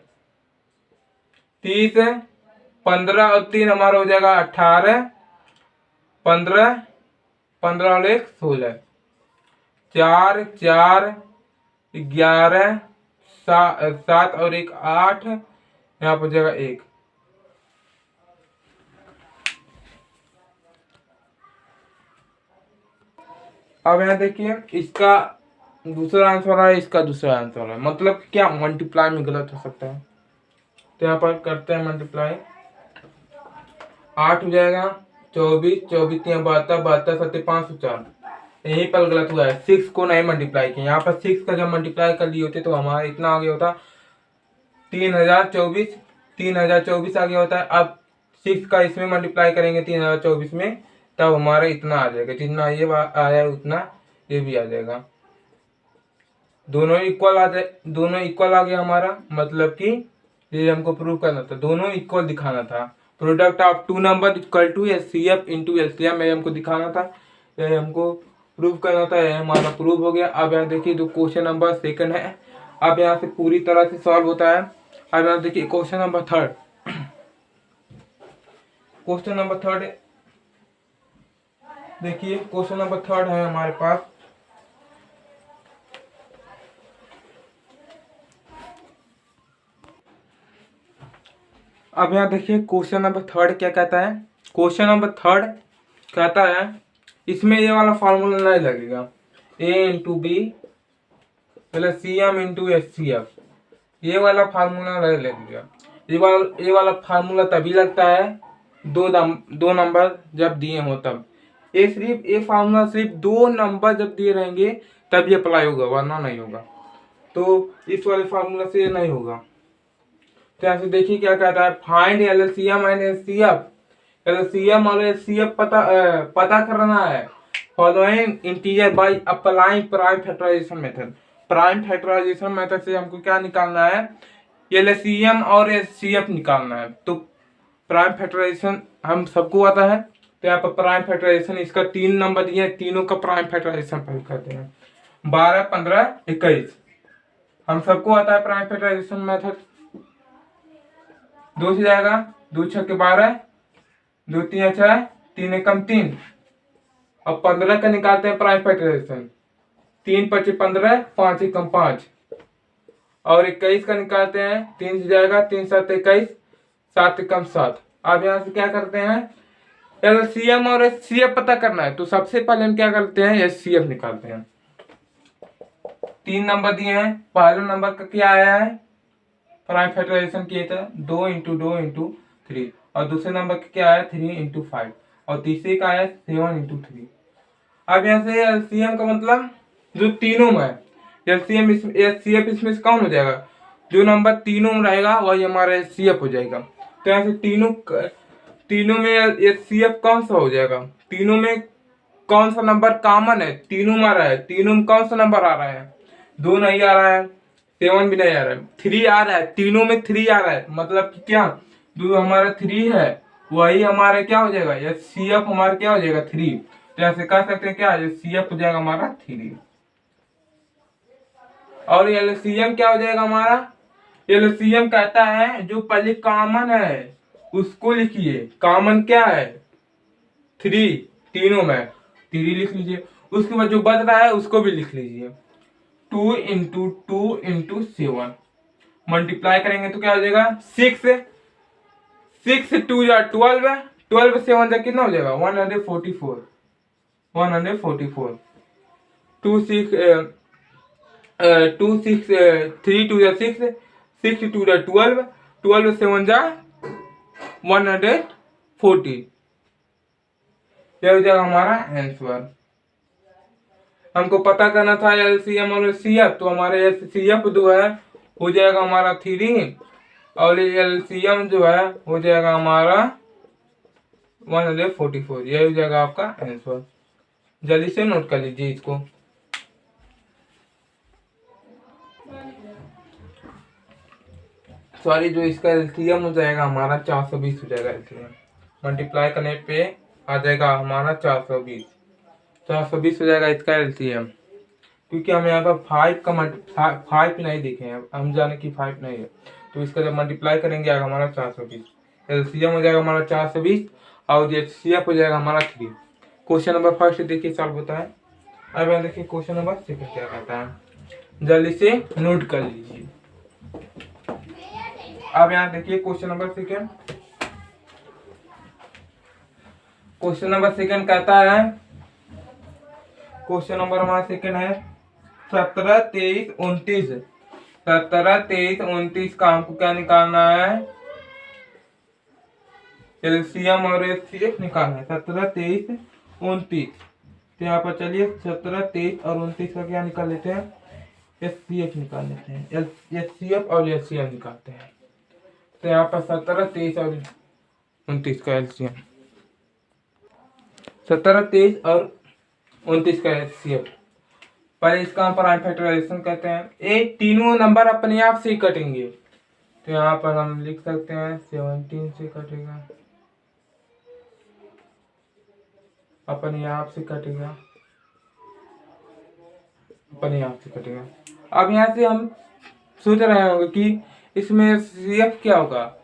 A: 30, 15 और 3 हमारा हो जाएगा 18, 15 15 और 1 16, 4 4 11, 7 और 1 8, यहाँ पर हो जाएगा 1। अब यहाँ देखिए इसका दूसरा आंसर है, इसका दूसरा आंसर है, मतलब क्या मल्टीप्लाई में गलत हो सकता है। तो यहाँ पर करते हैं मल्टीप्लाई, 8 हो जाएगा, 24 24 3 72 72 7 504, यहीं पर गलत हुआ है, 6 को नहीं मल्टीप्लाई किया। यहाँ पर 6 का जब मल्टीप्लाई कर लिए होते तो हमारा इतना आ गया होता 3024 आ गया होता है। अब 6 का इसमें मल्टीप्लाई करेंगे 3024 में, तब हमारा इतना आ जाएगा, जितना ये आया उतना ये भी आ जाएगा, दोनों इक्वल आ गया हमारा। मतलब कि ये हमको प्रूव करना था, दोनों इक्वल दिखाना था, product of 2 number equal to HCF into LCM, ये हमको दिखाना था, ये हमको प्रूव करना था, ये हमारा प्रूव हो गया। अब यहाँ देखिए जो क्वेश्चन नंबर 2 है, अब यहाँ से पूरी तरह से सॉल्व होता है। अब यहाँ देखिए क्वेश्चन नंबर 3, क्वेश्चन नंबर 3 देखिए, क्वेश्चन नंबर 3 है हमारे पास। अब यहाँ देखिए क्वेश्चन नंबर 3 क्या कहता है, क्वेश्चन नंबर 3 कहता है इसमें ये वाला फार्मूला नहीं लगेगा, A into B plus C M into H C F, ये वाला फार्मूला नहीं लगेगा। ये वाला फार्मूला तभी लगता है दो नंबर जब दिए हो तब, ये फार्मूला सिर्फ 2 नंबर जब दिए रहेंगे तब ये अप्लाई होगा, वरना नहीं होगा। तो इस वाले फार्मूला से ये नहीं होगा। तो यहाँ से देखिए क्या कहता है, find LCM and HCF. LCM और एचसीएफ पता करना है following integer by applying prime factorisation method. Prime factorisation method से हमको क्या निकालना है, एलसीएम और एचसीएफ निकालना है। तो प्राइम फैक्टराइजेशन हम सबको आता है, तो यहाँ पर प्राइम फैक्टराइजेशन, इसका 3 नंबर दिए, तीनों का प्राइम फैक्टराइजेशन पहले करते हैं, 12 15 21, हम सबको आता है प्राइम फैक्टराइजेशन मेथड। 2 से जाएगा, 2 6 के 12, 2 3 6, 3 एकम 3, अब 15 का निकालते हैं प्राइम फैक्टराइजेशन, 3 5 15, 5 एकम 5, और 21 का निकालते हैं, 3 से जाएगा, 3 7 21, 7 एकम 7। अब यहाँ से क्या करते हैं, एलसीएम और एचसीएफ पता करना है तो सबसे पहले हम क्या करते हैं, एचसीएफ निकालते हैं। 3 नंबर दिए हैं, पहले नंबर का क्या आया है, प्राइम फैक्टराइजेशन किए थे 2 इंटू 2 इंटू 3, और दूसरे नंबर का क्या आया 3 इंटू 5, और तीसरे का आया 7 इंटू 3। अब यहाँ से एलसीएम का मतलब जो तीनों में एलसीएम एचसीएफ इसमें से कौन हो जाएगा, जो नंबर तीनों में रहेगा वही हमारा एचसीएफ हो जाएगा। तो यहाँ से तीनों में एचसीएफ कौन सा हो जाएगा, तीनों में कौन सा नंबर कॉमन है, तीनों में आ रहा है, तीनों में कौन सा नंबर आ रहा है, 2 नहीं आ रहा है, 7 भी नहीं आ रहा है, 3 आ रहा है, तीनों में 3 आ रहा है, मतलब कि क्या जो हमारा 3 है वही हमारा क्या हो जाएगा, एचसीएफ हमारा क्या हो जाएगा 3। तो ऐसे कह सकते हैं क्या, एचसीएफ हो जाएगा हमारा 3। और एलसीएम क्या हो जाएगा हमारा, एलसीएम कहता है जो पहले कॉमन है उसको लिखिए, कॉमन क्या है 3, तीनों में 3 लिख लीजिए, उसके बाद जो बच रहा है उसको भी लिख लीजिए। 2 इंटू 2 इंटू 7 मल्टीप्लाई करेंगे तो क्या हो जाएगा 6 2 या 12, 12 7 जा कितना हो जाएगा 144, 144। 2 6 2 6 3 2 या 6, 6 2 या 12, 12 7 जा 140, यह हो जाएगा हमारा आंसर। हमको पता करना था एलसीएम और एचसीएफ, तो हमारे एचसीएफ जो है हो जाएगा हमारा 3 और एलसीएम जो है हो जाएगा हमारा 144, यह हो जाएगा आपका आंसर। जल्दी से नोट कर लीजिए इसको। सॉरी, जो इसका एलसीएम हो जाएगा हमारा 420 हो जाएगा, एलसीएम मल्टीप्लाई करने पे आ जाएगा हमारा 420 हो जाएगा इसका एलसीएम। क्योंकि हम यहाँ पर 5 नहीं देखे हैं, हम जाने की 5 नहीं है, तो इसका जब मल्टीप्लाई करेंगे आएगा हमारा 420, एलसीएम हो जाएगा हमारा 420 और एचसीएफ हो जाएगा हमारा 3। क्वेश्चन नंबर फर्स्ट देखिए सॉल्व होता है। अब यहाँ देखिए क्वेश्चन नंबर सेकंड क्या कहता है, जल्दी से नोट कर लीजिए। अब यहाँ देखिए question number second, question number second कहता है, क्वेश्चन नंबर हमारा सेकंड है 17 23 29, 17 23 29 का हमको क्या निकालना है, एलसीएम और एचसीएफ निकालना है। 17 23 29, तो यहाँ पर चलिए 17 23 और 29 का क्या निकाल लेते हैं, एचसीएफ निकाल लेते हैं, एचसीएफ और एचसीएम निकालते हैं। तो यहाँ पर 17 23 और 29 का एलसीएम, 17 23 और 29 का एचसीएफ। पहले इसका हम प्राइम फैक्टराइजेशन कहते हैं, ये तीनों नंबर अपने आप से ही कटेंगे, तो यहाँ पर हम लिख सकते हैं 17 से कटेगा, अपने आप से कटेगा, अपने आप से कटेगा। अब यहाँ से हम सोच रहे होंगे कि इसमें सीएफ क्या होगा,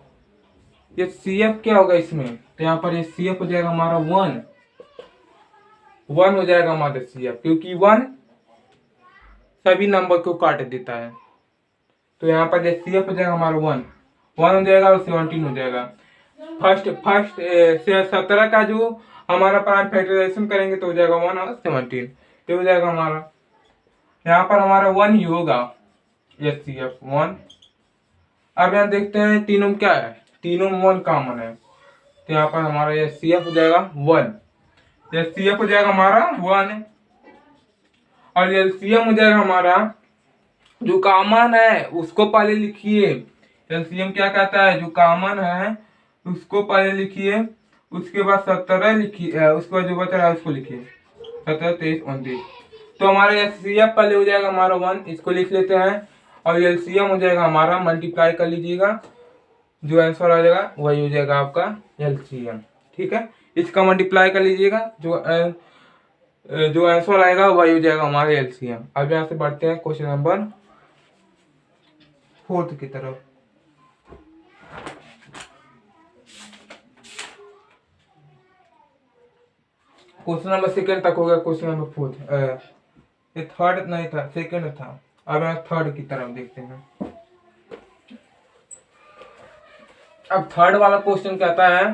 A: ये सीएफ क्या होगा इसमें, तो यहाँ पर ये सीएफ हो जाएगा हमारा 1 हो जाएगा हमारा सीएफ, क्योंकि 1 सभी नंबर को काट देता है। तो यहाँ पर ये सीएफ हो जाएगा हमारा 1 हो जाएगा और 17 हो जाएगा। फर्स्ट 17 का जो हमारा प्राइम फैक्टराइजेशन करेंगे तो हो जाएगा 1 और 17, तो हो जाएगा हमारा, यहाँ पर हमारा 1 ही होगा, एचसीएफ 1। अब यहाँ देखते हैं तीनों में क्या है, तीनों में 1 कॉमन है, तो यहाँ पर हमारा एचसीएफ हो जाएगा 1, एचसीएफ हो जाएगा हमारा 1 और एलसीएम हो जाएगा हमारा जो कॉमन है उसको पहले लिखिए। एलसीएम क्या कहता है, जो कॉमन है उसको पहले लिखिए, उसके बाद 17 लिखिए, उसके बाद जो बच रहा है उसको लिखिए 17 23 29। तो हमारा एचसीएफ पहले हो जाएगा हमारा 1, इसको लिख लेते हैं, और एलसीएम हो जाएगा हमारा, मल्टीप्लाई कर लीजिएगा, जो आंसर आ जाएगा वही हो जाएगा आपका एलसीएम। ठीक है, इसका मल्टीप्लाई कर लीजिएगा, जो आंसर आएगा वही हो जाएगा हमारा एलसीएम। अब यहाँ से बढ़ते हैं क्वेश्चन नंबर 4 की तरफ। क्वेश्चन नंबर सेकंड तक हो गया, क्वेश्चन नंबर 4 ये थर्ड नहीं था, सेकंड था। अब यहाँ थर्ड की तरफ देखते हैं। अब थर्ड वाला क्वेश्चन कहता है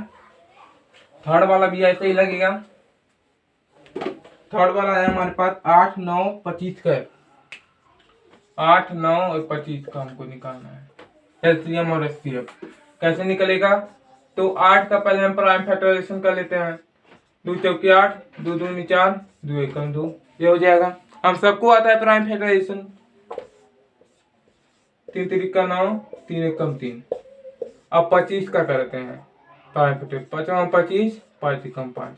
A: थर्ड वाला भी ऐसे ही लगेगा। थर्ड वाला है हमारे पास 8, 9, 25 का। 8, 9 और 25 का हमको निकालना है एलसीएम और एचसीएफ। कैसे निकलेगा? तो 8 का पहले हम प्राइम फैक्टराइजेशन कर लेते हैं। 2 चौके 8, 2 दूनी 4, 2 एकम 2, ये हो जाएगा। हम सबको आता है प्राइम फैक्टराइजेशन। 3 तिरिका 9, 3 एकम 3। अब 25 का करते हैं प्राइम फैक्टराइजेशन। 5 25, 5 एकम 5।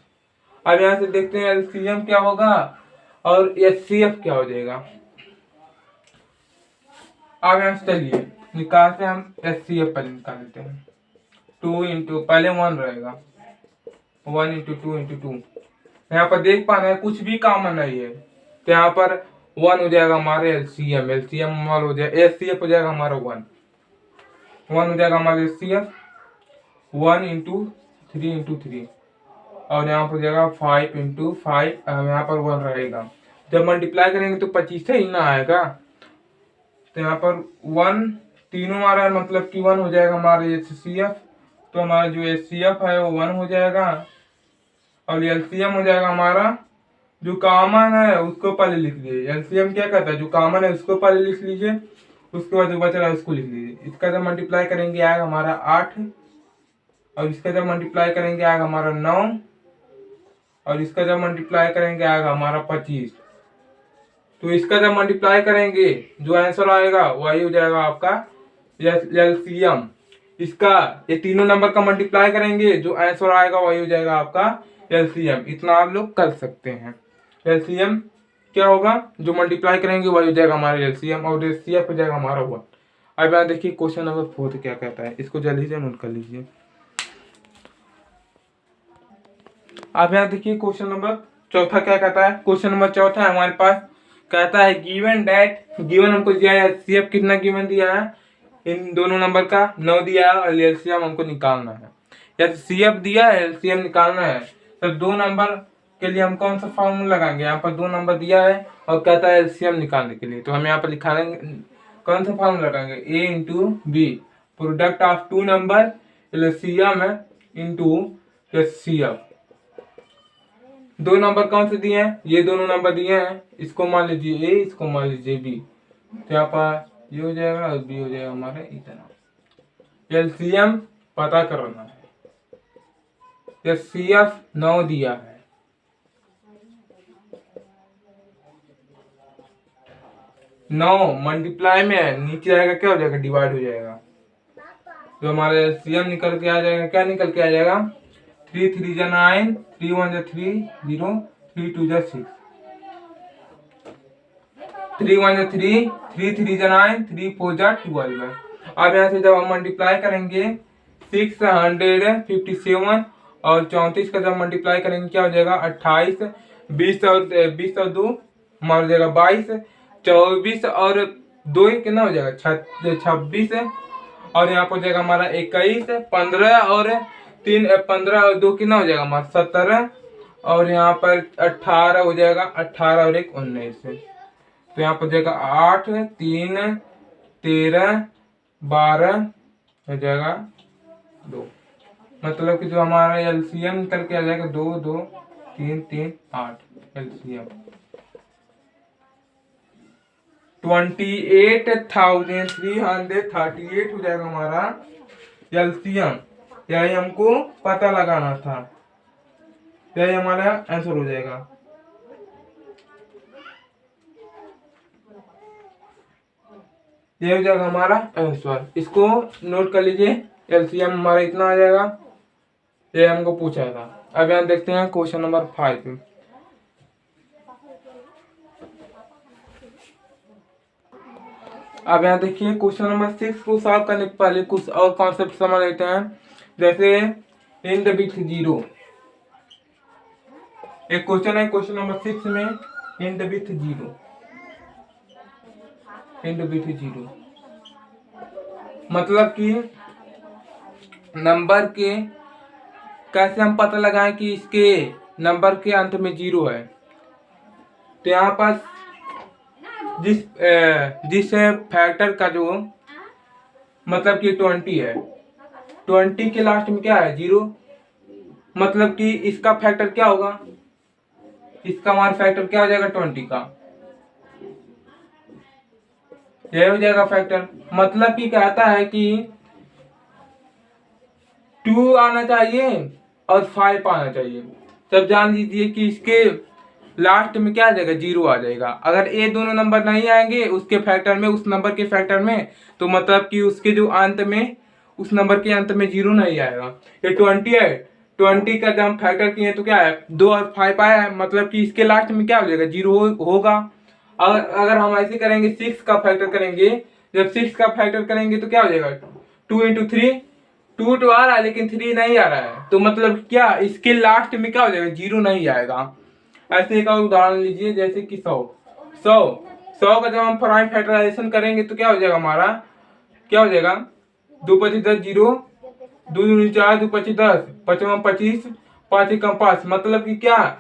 A: अब यहाँ से देखते हैं एलसीएम क्या होगा और एचसीएफ क्या हो जाएगा। अब यहाँ से चलिए निकालते हैं हम एचसीएफ पहले निकाल लेते हैं। 2 इंटू पहले 1 रहेगा, 1 इंटू 2 इंटू 2। यहाँ पर देख पाना है कुछ भी कॉमन नहीं है, तो यहाँ पर 1 हो जाएगा हमारे एलसीएम। एलसीएम हमारा हो जाएगा, एचसीएफ हो जाएगा हमारा 1 हो जाएगा हमारा एचसीएफ। 1 इंटू 3 इंटू 3 और यहाँ पर हो जाएगा 5 इंटू 5। यहाँ पर 1 रहेगा। जब मल्टीप्लाई करेंगे तो 25 से ही ना आएगा, तो यहाँ पर 1 तीनों आ रहा है, मतलब कि 1 हो जाएगा हमारा एचसीएफ। तो हमारा जो एचसीएफ है वो 1 हो जाएगा और एलसीएम हो जाएगा हमारा जो कॉमन है उसको पहले लिख लीजिए। एलसीएम क्या कहता है, जो कॉमन है उसको पहले लिख लीजिए, उसके बाद जो बच रहा है उसको लिख लीजिए। इसका जब मल्टीप्लाई करेंगे आएगा हमारा 8 और इसका जब मल्टीप्लाई करेंगे आएगा हमारा 9 और इसका जब मल्टीप्लाई करेंगे आएगा हमारा 25। तो इसका जब मल्टीप्लाई करेंगे जो आंसर आएगा वही हो जाएगा आपका एलसीएम। इसका ये तीनों नंबर का मल्टीप्लाई करेंगे जो आंसर आएगा वही हो जाएगा आपका एलसीएम। इतना आप लोग कर सकते हैं। एलसीएम क्या होगा, जो मल्टीप्लाई करेंगे वही हो जाएगा हमारा एलसीएम और एचसीएफ हो जाएगा हमारा 1। अब यहाँ देखिए क्वेश्चन नंबर 4 क्या कहता है, इसको जल्दी से नोट कर लीजिए। अब यहाँ देखिए क्वेश्चन नंबर 4 क्या कहता है। क्वेश्चन नंबर 4 हमारे पास कहता है गिवन डैट, गिवन हमको दिया है एचसीएफ कितना गिवन दिया है, इन दोनों नंबर का 9 दिया है और एलसीएम हमको निकालना है। एचसीएफ दिया है, एलसीएम निकालना है। तो 2 नंबर के लिए हम कौन सा फॉर्मूला लगाएंगे, यहाँ पर 2 नंबर दिया है और कहता है एलसीएम निकालने के लिए, तो हम यहाँ पर लिखा लेंगे कौन सा फॉर्मूला लगाएंगे, A into B, product of 2 number LCM into HCF. 2 number कौन से दिए हैं, ये दोनों नंबर दिए हैं, इसको मान लीजिए ए, इसको मान लीजिए बी, तो यहाँ पर ये हो जाएगा और बी हो जाएगा हमारा इतना। एलसीएम पता करना है। एचसीएफ 9 दिया है, 9 मल्टीप्लाई में नीचे आएगा क्या हो जाएगा, डिवाइड हो जाएगा। तो हमारा एलसीएम निकल के आ जाएगा, क्या निकल के आ जाएगा, 3 3 जा 9, 3 1 जा 3 0, 3 2 जा 6, 3 1 जा 3, 3 3 जा 9, 3 4 जा 12 है। अब यहाँ से जब हम मल्टीप्लाई करेंगे 657 और 34 का जब मल्टीप्लाई करेंगे क्या हो जाएगा, 28, 20 और 2 हमारा हो जाएगा 22, 24 और 2 कितना हो जाएगा 26 और यहाँ पर हो जाएगा हमारा 21, 15 और 3 15 और 2 कितना हो जाएगा हमारा 17 और यहाँ पर 18 हो जाएगा, 18 और 1 19। तो यहाँ पर हो जाएगा 8 3 13 12 हो जाएगा 2, मतलब कि जो हमारा एलसीएम निकल के आ जाएगा 2 2 3 3 8 एलसीएम 28,338 हो जाएगा हमारा एलसीएम। यही हमको पता लगाना था, यही हमारा आंसर हो जाएगा। ये हो जाएगा हमारा आंसर। इसको नोट कर लीजिए, एलसीएम हमारा इतना आ जाएगा, ये हमको पूछा था। अब यहाँ देखते हैं क्वेश्चन नंबर 5। अब यहाँ देखिए क्वेश्चन नंबर 6 को सॉल्व करने के पहले कुछ और कॉन्सेप्ट समझ लेते हैं, जैसे एंड विथ जीरो। एक क्वेश्चन है क्वेश्चन नंबर 6 में, and with zero. And with zero मतलब कि नंबर के कैसे हम पता लगाएं कि इसके नंबर के अंत में 0 है। तो यहाँ पर जिस फैक्टर का जो मतलब कि 20 है, 20 के लास्ट में क्या है 0, मतलब कि इसका फैक्टर क्या होगा, इसका हमारा फैक्टर क्या हो जाएगा 20 का, यह हो जाएगा फैक्टर। मतलब कि कहता है कि 2 आना चाहिए और 5 आना चाहिए। तब जान लीजिए कि इसके लास्ट में क्या आ जाएगा, 0 आ जाएगा। अगर ये दोनों नंबर नहीं आएंगे उसके फैक्टर में, उस नंबर के फैक्टर में, तो मतलब कि उसके जो अंत में, उस नंबर के अंत में 0 नहीं आएगा। ये 20 है, 20 का जब हम फैक्टर किए तो क्या है, 2 और 5 आया है, मतलब कि इसके लास्ट में क्या हो जाएगा, 0 होगा। अगर हम ऐसे करेंगे, 6 का फैक्टर करेंगे, जब 6 का फैक्टर करेंगे तो क्या हो जाएगा, 2 इंटू 3, 2 तो आ रहा है लेकिन 3 नहीं आ रहा है, तो मतलब क्या इसके लास्ट में क्या हो जाएगा, 0 नहीं आएगा। ऐसे एक और उदाहरण लीजिए, जैसे कि 100 का जब हम प्राइम फैक्टराइजेशन करेंगे तो क्या हो जाएगा हमारा, क्या हो जाएगा, 2 25 10 0, 2 दूनी 4, 2 25 10, 5 25, 5 एकम 5, मतलब कि क्या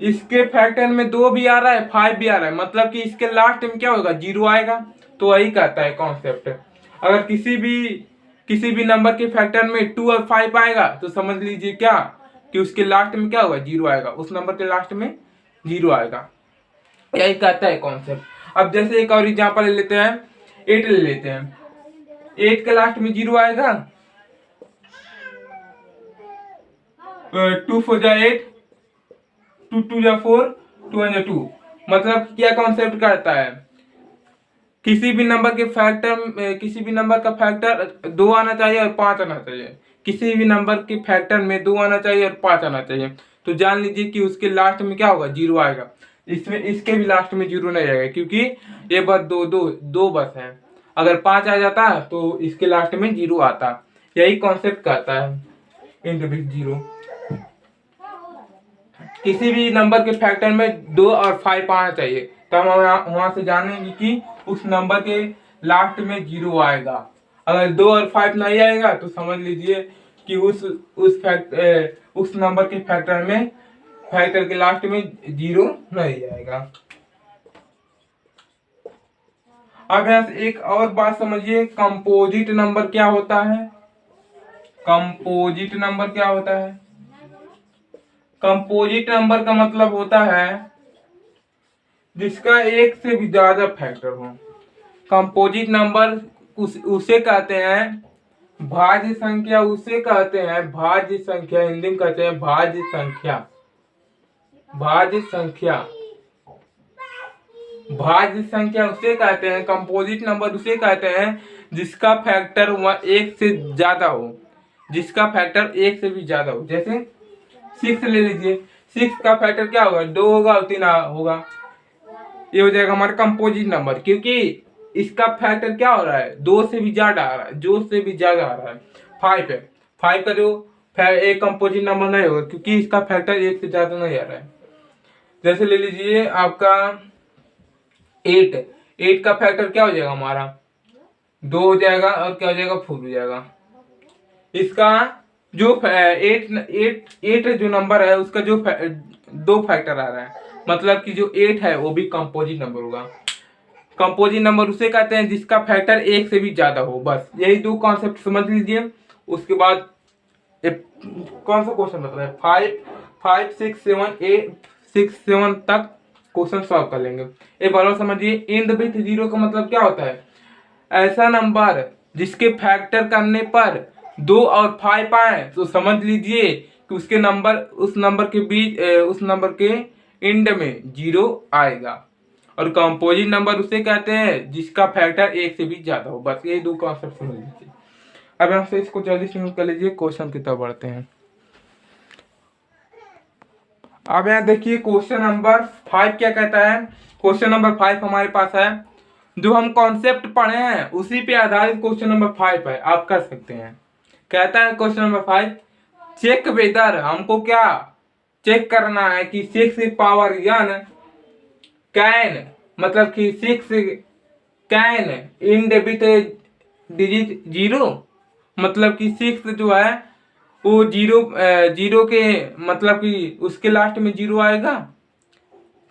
A: इसके फैक्टर में 2 भी आ रहा है 5 भी आ रहा है, मतलब कि इसके लास्ट में क्या होगा, 0 आएगा। तो वही कहता है कॉन्सेप्ट। अगर किसी भी नंबर के फैक्टर में 2 और 5 आएगा तो समझ लीजिए क्या कि उसके लास्ट में क्या होगा, 0 आएगा, उस नंबर के लास्ट में 0 आएगा। यही कहता है कॉन्सेप्ट। अब जैसे एक और एग्जांपल ले लेते हैं, 8 ले लेते हैं। 8 के लास्ट में 0 आएगा, 2 4 जा 8, 2 2 जा 4, 2 1 जा 2। मतलब क्या कॉन्सेप्ट करता है, किसी भी नंबर का फैक्टर 2 आना चाहिए और 5 आना चाहिए, किसी भी नंबर के फैक्टर में 2 आना चाहिए और 5 आना चाहिए, तो जान लीजिए कि उसके लास्ट में क्या होगा, 0 आएगा। इसमें इसके भी लास्ट में 0 नहीं आएगा, क्योंकि ये बस दो बस है। अगर 5 आ जाता तो इसके लास्ट में 0 आता। यही कॉन्सेप्ट कहता है इंटू 0। किसी भी नंबर के फैक्टर में 2 और 5 आना चाहिए, तो हम वहां से जानेंगे कि उस नंबर के लास्ट में 0 आएगा। अगर 2 और 5 नहीं आएगा तो समझ लीजिए कि उस नंबर के फैक्टर के लास्ट में 0 नहीं आएगा। अब यहाँ से एक और बात समझिए, कंपोजिट नंबर क्या होता है। कंपोजिट नंबर क्या होता है, कंपोजिट नंबर का मतलब होता है जिसका एक से भी ज्यादा फैक्टर हो। कंपोजिट नंबर उसे कहते हैं भाज्य संख्या, उसे कहते हैं भाज्य संख्या, हिंदी में कहते हैं भाज्य संख्या। भाज्य संख्या, भाज्य संख्या उसे कहते हैं, कंपोजिट नंबर उसे कहते हैं जिसका फैक्टर 1 से ज्यादा हो, जिसका फैक्टर 1 से भी ज्यादा हो। जैसे 6 ले लीजिए, 6 का फैक्टर क्या होगा, 2 होगा और 3 होगा, ये हो जाएगा हमारा कंपोजिट नंबर, क्योंकि इसका फैक्टर क्या हो रहा है, 2 से भी ज्यादा आ रहा है, 2 से भी ज्यादा आ रहा है। 5 है, 5 का जो एक कंपोजिट नंबर नहीं होगा क्योंकि इसका फैक्टर 1 से ज्यादा नहीं आ रहा है। जैसे ले लीजिए आपका 8 का फैक्टर क्या हो जाएगा हमारा, 2 हो जाएगा और क्या हो जाएगा, 4 हो जाएगा। इसका जो 8 जो नंबर है उसका जो 2 फैक्टर आ रहा है, मतलब कि जो 8 है वो भी कंपोजिट नंबर होगा। कंपोजिट नंबर उसे कहते हैं जिसका फैक्टर 1 से भी ज्यादा हो। बस यही 2 कॉन्सेप्ट समझ लीजिए। उसके बाद कौन सा क्वेश्चन बता रहा है, 5 6 7 8 6 7 तक क्वेश्चन सॉल्व कर लेंगे। एक बार और समझिए, इंड विथ 0 का मतलब क्या होता है, ऐसा नंबर जिसके फैक्टर करने पर 2 और 5 आए तो समझ लीजिए कि उस नंबर के इंड में 0 आएगा। और कंपोजिट नंबर उसे कहते हैं जिसका फैक्टर 1 से भी ज्यादा हो। बस ये 2 कॉन्सेप्ट समझ लीजिए। अब यहाँ से इसको जल्दी से नोट कर लीजिए, क्वेश्चन की तरफ बढ़ते हैं। अब यहाँ देखिए क्वेश्चन नंबर 5 क्या कहता है। क्वेश्चन नंबर 5 हमारे पास है, जो हम कॉन्सेप्ट पढ़े हैं उसी पे आधारित क्वेश्चन नंबर 5 है, आप कर सकते हैं। कहता है क्वेश्चन नंबर 5, चेक वेदर, हमको क्या चेक करना है कि 6 पावर n कैन, मतलब कि 6 कैन इंड विथ डिजिट 0, मतलब कि 6 जो है वो 0 के मतलब कि उसके लास्ट में 0 आएगा।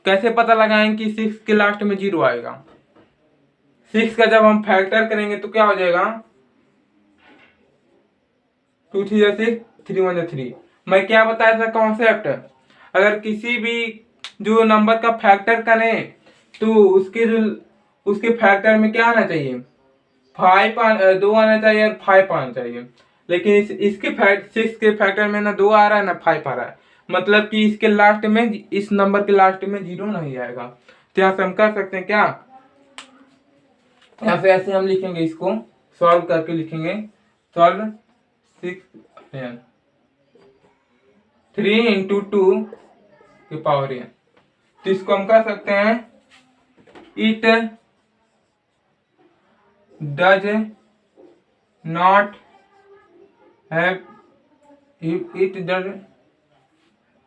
A: कैसे पता लगाएं कि 6 के लास्ट में 0 आएगा, 6 का जब हम फैक्टर करेंगे तो क्या हो जाएगा, 2 3 जा 6, 3 1 जा 3, मैं क्या बताया था कॉन्सेप्ट, अगर किसी भी जो नंबर का फैक्टर करें तो उसके फैक्टर में क्या आना चाहिए, 2 आना चाहिए और 5 आना चाहिए। लेकिन इसके 6 के फैक्टर में ना 2 आ रहा है ना 5 आ रहा है, मतलब कि इसके लास्ट में, इस नंबर के लास्ट में 0 नहीं आएगा। तो यहाँ से हम कर सकते हैं क्या, यहाँ से ऐसे हम लिखेंगे, इसको सॉल्व करके लिखेंगे, सॉल्व 3 इंटू 2 की पावर n। तो इसको हम कर सकते हैं, it does not have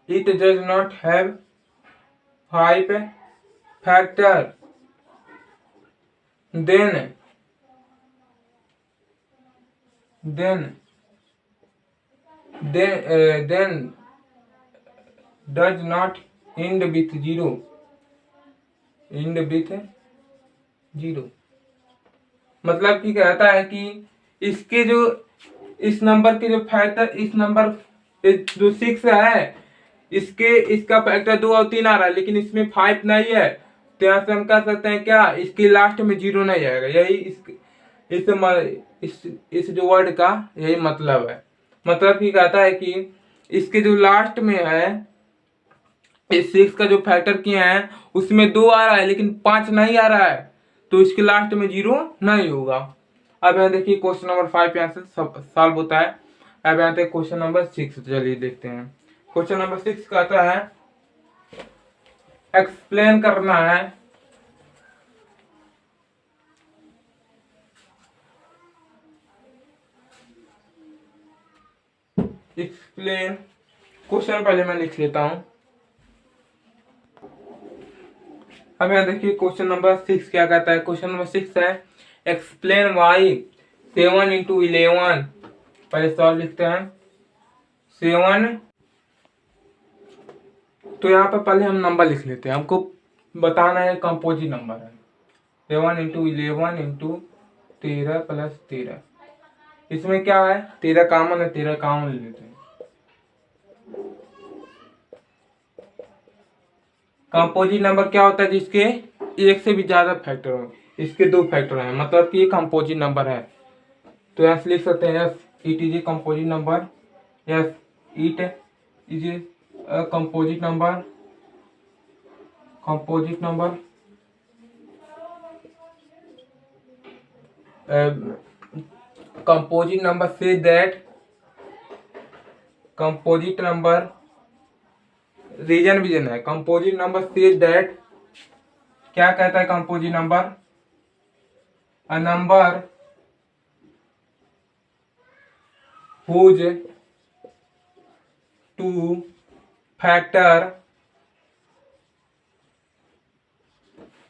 A: it does not have 5 factor, then does not end with 0, मतलब कि कहता है कि इसके जो इस नंबर के जो फैक्टर, इस नंबर जो 6 है, इसका फैक्टर 2 और 3 आ रहा है, लेकिन इसमें 5 नहीं है। तो यहाँ से हम कह सकते हैं क्या, इसके लास्ट में 0 नहीं आएगा। यही इस जो वर्ड का यही मतलब है। मतलब कि कहता है कि इसके जो लास्ट में है, इस 6 का जो फैक्टर किया है उसमें 2 आ रहा है लेकिन 5 नहीं आ रहा है, तो इसके लास्ट में 0 नहीं होगा। अब यहाँ देखिए क्वेश्चन नंबर 5 यहाँ से सॉल्व होता है। अब यहाँ पे क्वेश्चन नंबर 6, चलिए देखते हैं। क्वेश्चन नंबर 6 कहता है एक्सप्लेन करना है एक्सप्लेन, क्वेश्चन पहले मैं लिख लेता हूं। अब यहाँ देखिए क्वेश्चन नंबर 6 क्या कहता है। क्वेश्चन नंबर 6 है एक्सप्लेन वाई 7 इंटू 11, पहले सॉल्व लिखते हैं 7। तो यहाँ पर पहले हम नंबर लिख लेते हैं, हमको बताना है कंपोजिट नंबर है। 7 इंटू 11 इंटू 13 प्लस 13, इसमें क्या है 13 कॉमन है, 13 कॉमन ले लेते हैं। कंपोजिट नंबर क्या होता है, जिसके एक से भी ज्यादा फैक्टर हो, इसके 2 फैक्टर हैं, मतलब कि ये कंपोजिट नंबर है। तो यहाँ से लिख सकते हैं yes it is a composite number, yes it is a composite number, composite number से दैट कंपोजिट नंबर, रीजन है कंपोजिट नंबर से दैट, क्या कहता है composite number, a number whose 2 factor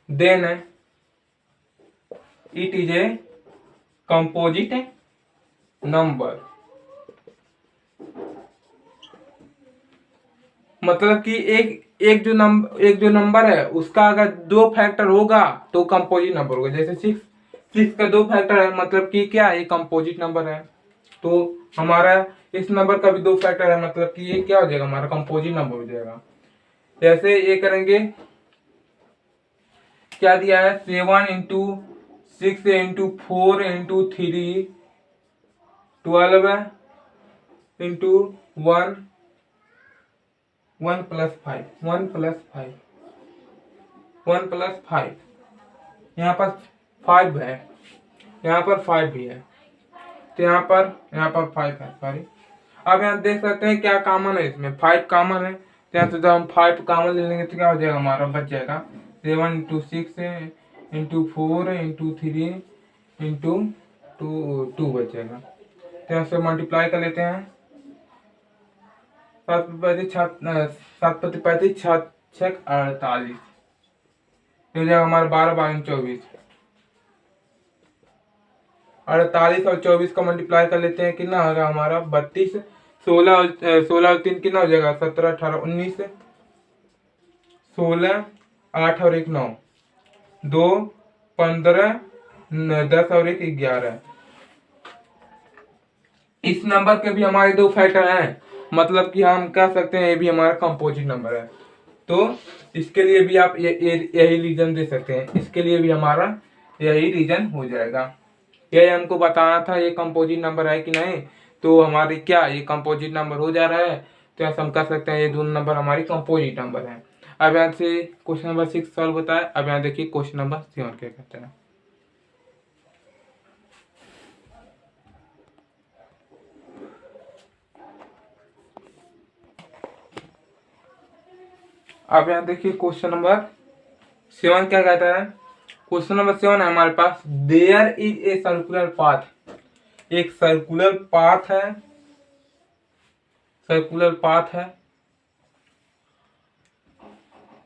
A: then it is a composite number। मतलब कि एक जो नंबर है उसका अगर 2 फैक्टर होगा तो कंपोजिट नंबर होगा। जैसे 6 का 2 फैक्टर है, मतलब कि क्या ये कंपोजिट नंबर है। तो हमारा इस नंबर का भी 2 फैक्टर है, मतलब कि ये क्या हो जाएगा, हमारा कंपोजिट नंबर हो जाएगा। जैसे ये करेंगे, क्या दिया है 7 into 6 into 4 into 3 12 into 1 plus 5 यहाँ पर 5 है, यहाँ पर 5 भी है, तो यहाँ पर 5 है, सॉरी। अब यहाँ देख सकते हैं क्या कॉमन है, इसमें 5 कॉमन है। तो यहाँ से जब हम 5 कॉमन ले लेंगे तो क्या हो जाएगा, हमारा बच जाएगा 7 इंटू 6 इंटू 4 इंटू 3 इंटू 2 बच जाएगा। तो यहाँ से मल्टीप्लाई कर लेते हैं, 7 पति 35 6 48, हो जाएगा हमारा 12 12 24, 48 और 24 का मल्टीप्लाई कर लेते हैं, कितना होगा हमारा 32, 16 और 3 कितना हो जाएगा 17 18 19, 16 8 और 1 9, 2 15 10 और 1 11। इस नंबर के भी हमारे 2 फैक्टर हैं, मतलब कि हम कह सकते हैं ये भी हमारा कंपोजिट नंबर है। तो इसके लिए भी आप यही रीजन दे सकते हैं, इसके लिए भी हमारा यही रीजन हो जाएगा। यही हमको बताना था ये कंपोजिट नंबर है कि नहीं, तो हमारी क्या ये कंपोजिट नंबर हो जा रहा है, तो ऐसा हम कह सकते हैं ये दोनों नंबर हमारी कंपोजिट नंबर है। अब यहाँ से क्वेश्चन नंबर 6 सॉल्व होता है। अब यहाँ देखिए क्वेश्चन नंबर 7 क्या कहते हैं। अब यहाँ देखिए क्वेश्चन नंबर 7 क्या कहता है। क्वेश्चन नंबर 7 है हमारे पास, there is a circular path, एक सर्कुलर पाथ है, सर्कुलर पाथ है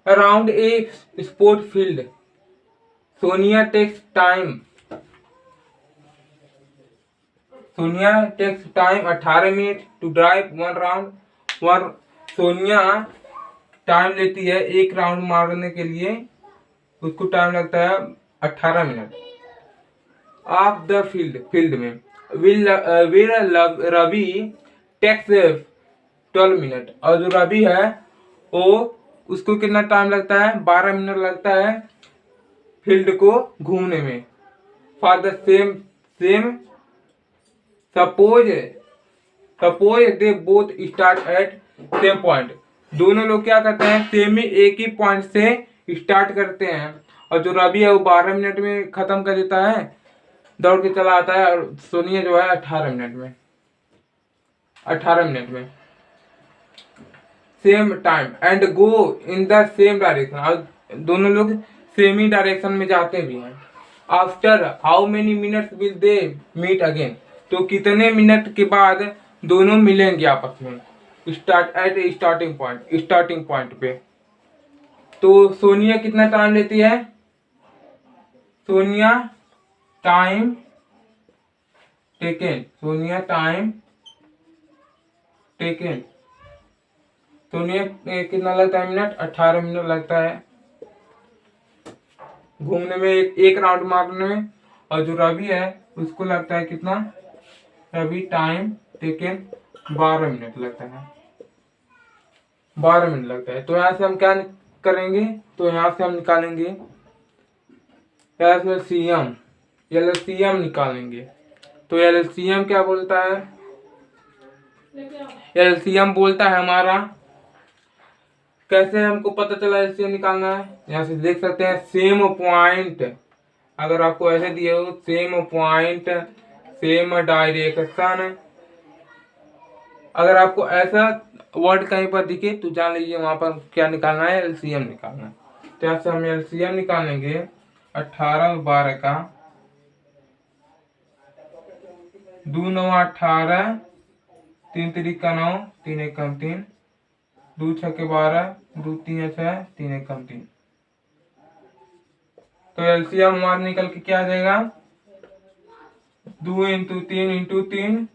A: around a sport field. Sonia takes time 18 minute to drive 1 round. Sonia time लेती है एक राउंड मारने के लिए, उसको टाइम लगता है 18 मिनट। ऑफ द फील्ड में विल रवि टेक्स 12 मिनट, और जो रवि है वो उसको कितना टाइम लगता है, 12 मिनट लगता है फील्ड को घूमने में। For the same suppose they both start at same point. दोनों लोग क्या करते हैं, सेम ही एक ही पॉइंट से स्टार्ट करते हैं, और जो रवि है वो 12 मिनट में खत्म कर देता है, दौड़ के चला आता है, और सोनिया जो है 18 मिनट में same time and go in the same direction, और दोनों लोग सेम ही डायरेक्शन में जाते भी हैं। After how many minutes will they meet again, तो कितने मिनट के बाद दोनों मिलेंगे आपस में स्टार्टिंग पॉइंट पे। तो सोनिया कितना टाइम लेती है, सोनिया टाइम टेकन सोनिया कितना लगता है मिनट, 18 मिनट लगता है घूमने में, एक राउंड मारने में। और जो रवि है उसको लगता है कितना, रवि टाइम टेकन 12 मिनट लगता है, 12 मिनट लगता है। तो यहाँ से हम क्या करेंगे, तो यहाँ से हम निकालेंगे एलसीएम निकालेंगे। तो एलसीएम क्या बोलता है, एलसीएम बोलता है हमारा, कैसे हमको पता चला एलसीएम निकालना है, यहाँ से देख सकते हैं सेम पॉइंट, अगर आपको ऐसे दिए हो सेम पॉइंट सेम डायरेक्शन, अगर आपको ऐसा वर्ड कहीं पर दिखे तो जान लीजिए वहां पर क्या निकालना है, एलसीएम निकालना है। तो यहाँ से हम एलसीएम निकालेंगे 18 और 12 का, 2 9 18, 3 3 का 9, 3 1 कम 3, 2 6 के 12, 2 3 6, 3 1 कम 3। तो एलसीएम हमारा निकल के क्या आ जाएगा, 2 इंटू 3 इंटू 3,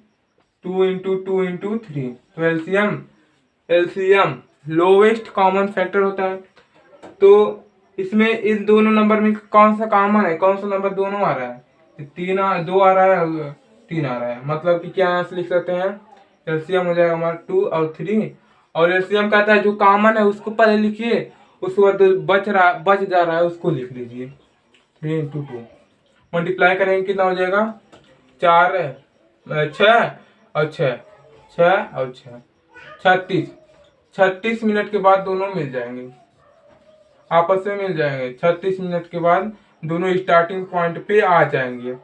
A: 2 इंटू 2 इंटू 3। तो एलसीएम लोवेस्ट कॉमन फैक्टर होता है। तो इसमें इन दोनों नंबर में कौन सा कॉमन है, कौन सा नंबर दोनों आ रहा है, 2 आ रहा है 3 आ रहा है, मतलब कि क्या यहाँ से लिख सकते हैं, एलसीएम हो जाएगा हमारा 2 और 3। और एलसीएम कहता है जो कॉमन है उसको पहले लिखिए, उसके बाद बच जा रहा है उसको लिख लीजिए। 3 इंटू 2 मल्टीप्लाई करेंगे कितना हो जाएगा, 4 6 और 6 और 6 36 मिनट के बाद दोनों मिल जाएंगे, आपस में मिल जाएंगे। 36 मिनट के बाद दोनों स्टार्टिंग पॉइंट पे आ जाएंगे,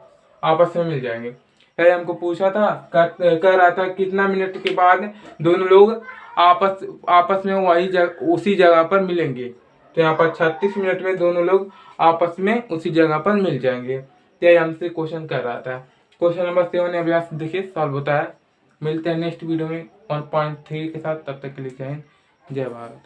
A: आपस में मिल जाएंगे। है हमको पूछा था, कह रहा था कितना मिनट के बाद दोनों लोग आपस में उसी जगह पर मिलेंगे। तो यहाँ पर 36 मिनट में दोनों लोग आपस में उसी जगह पर मिल जाएंगे। तो हमसे क्वेश्चन कर रहा था। क्वेश्चन नंबर 7 अभ्यास देखिए सॉल्व होता है। मिलते हैं नेक्स्ट वीडियो में 1.3 के साथ, तब तक के लिए जय हिंद जय भारत।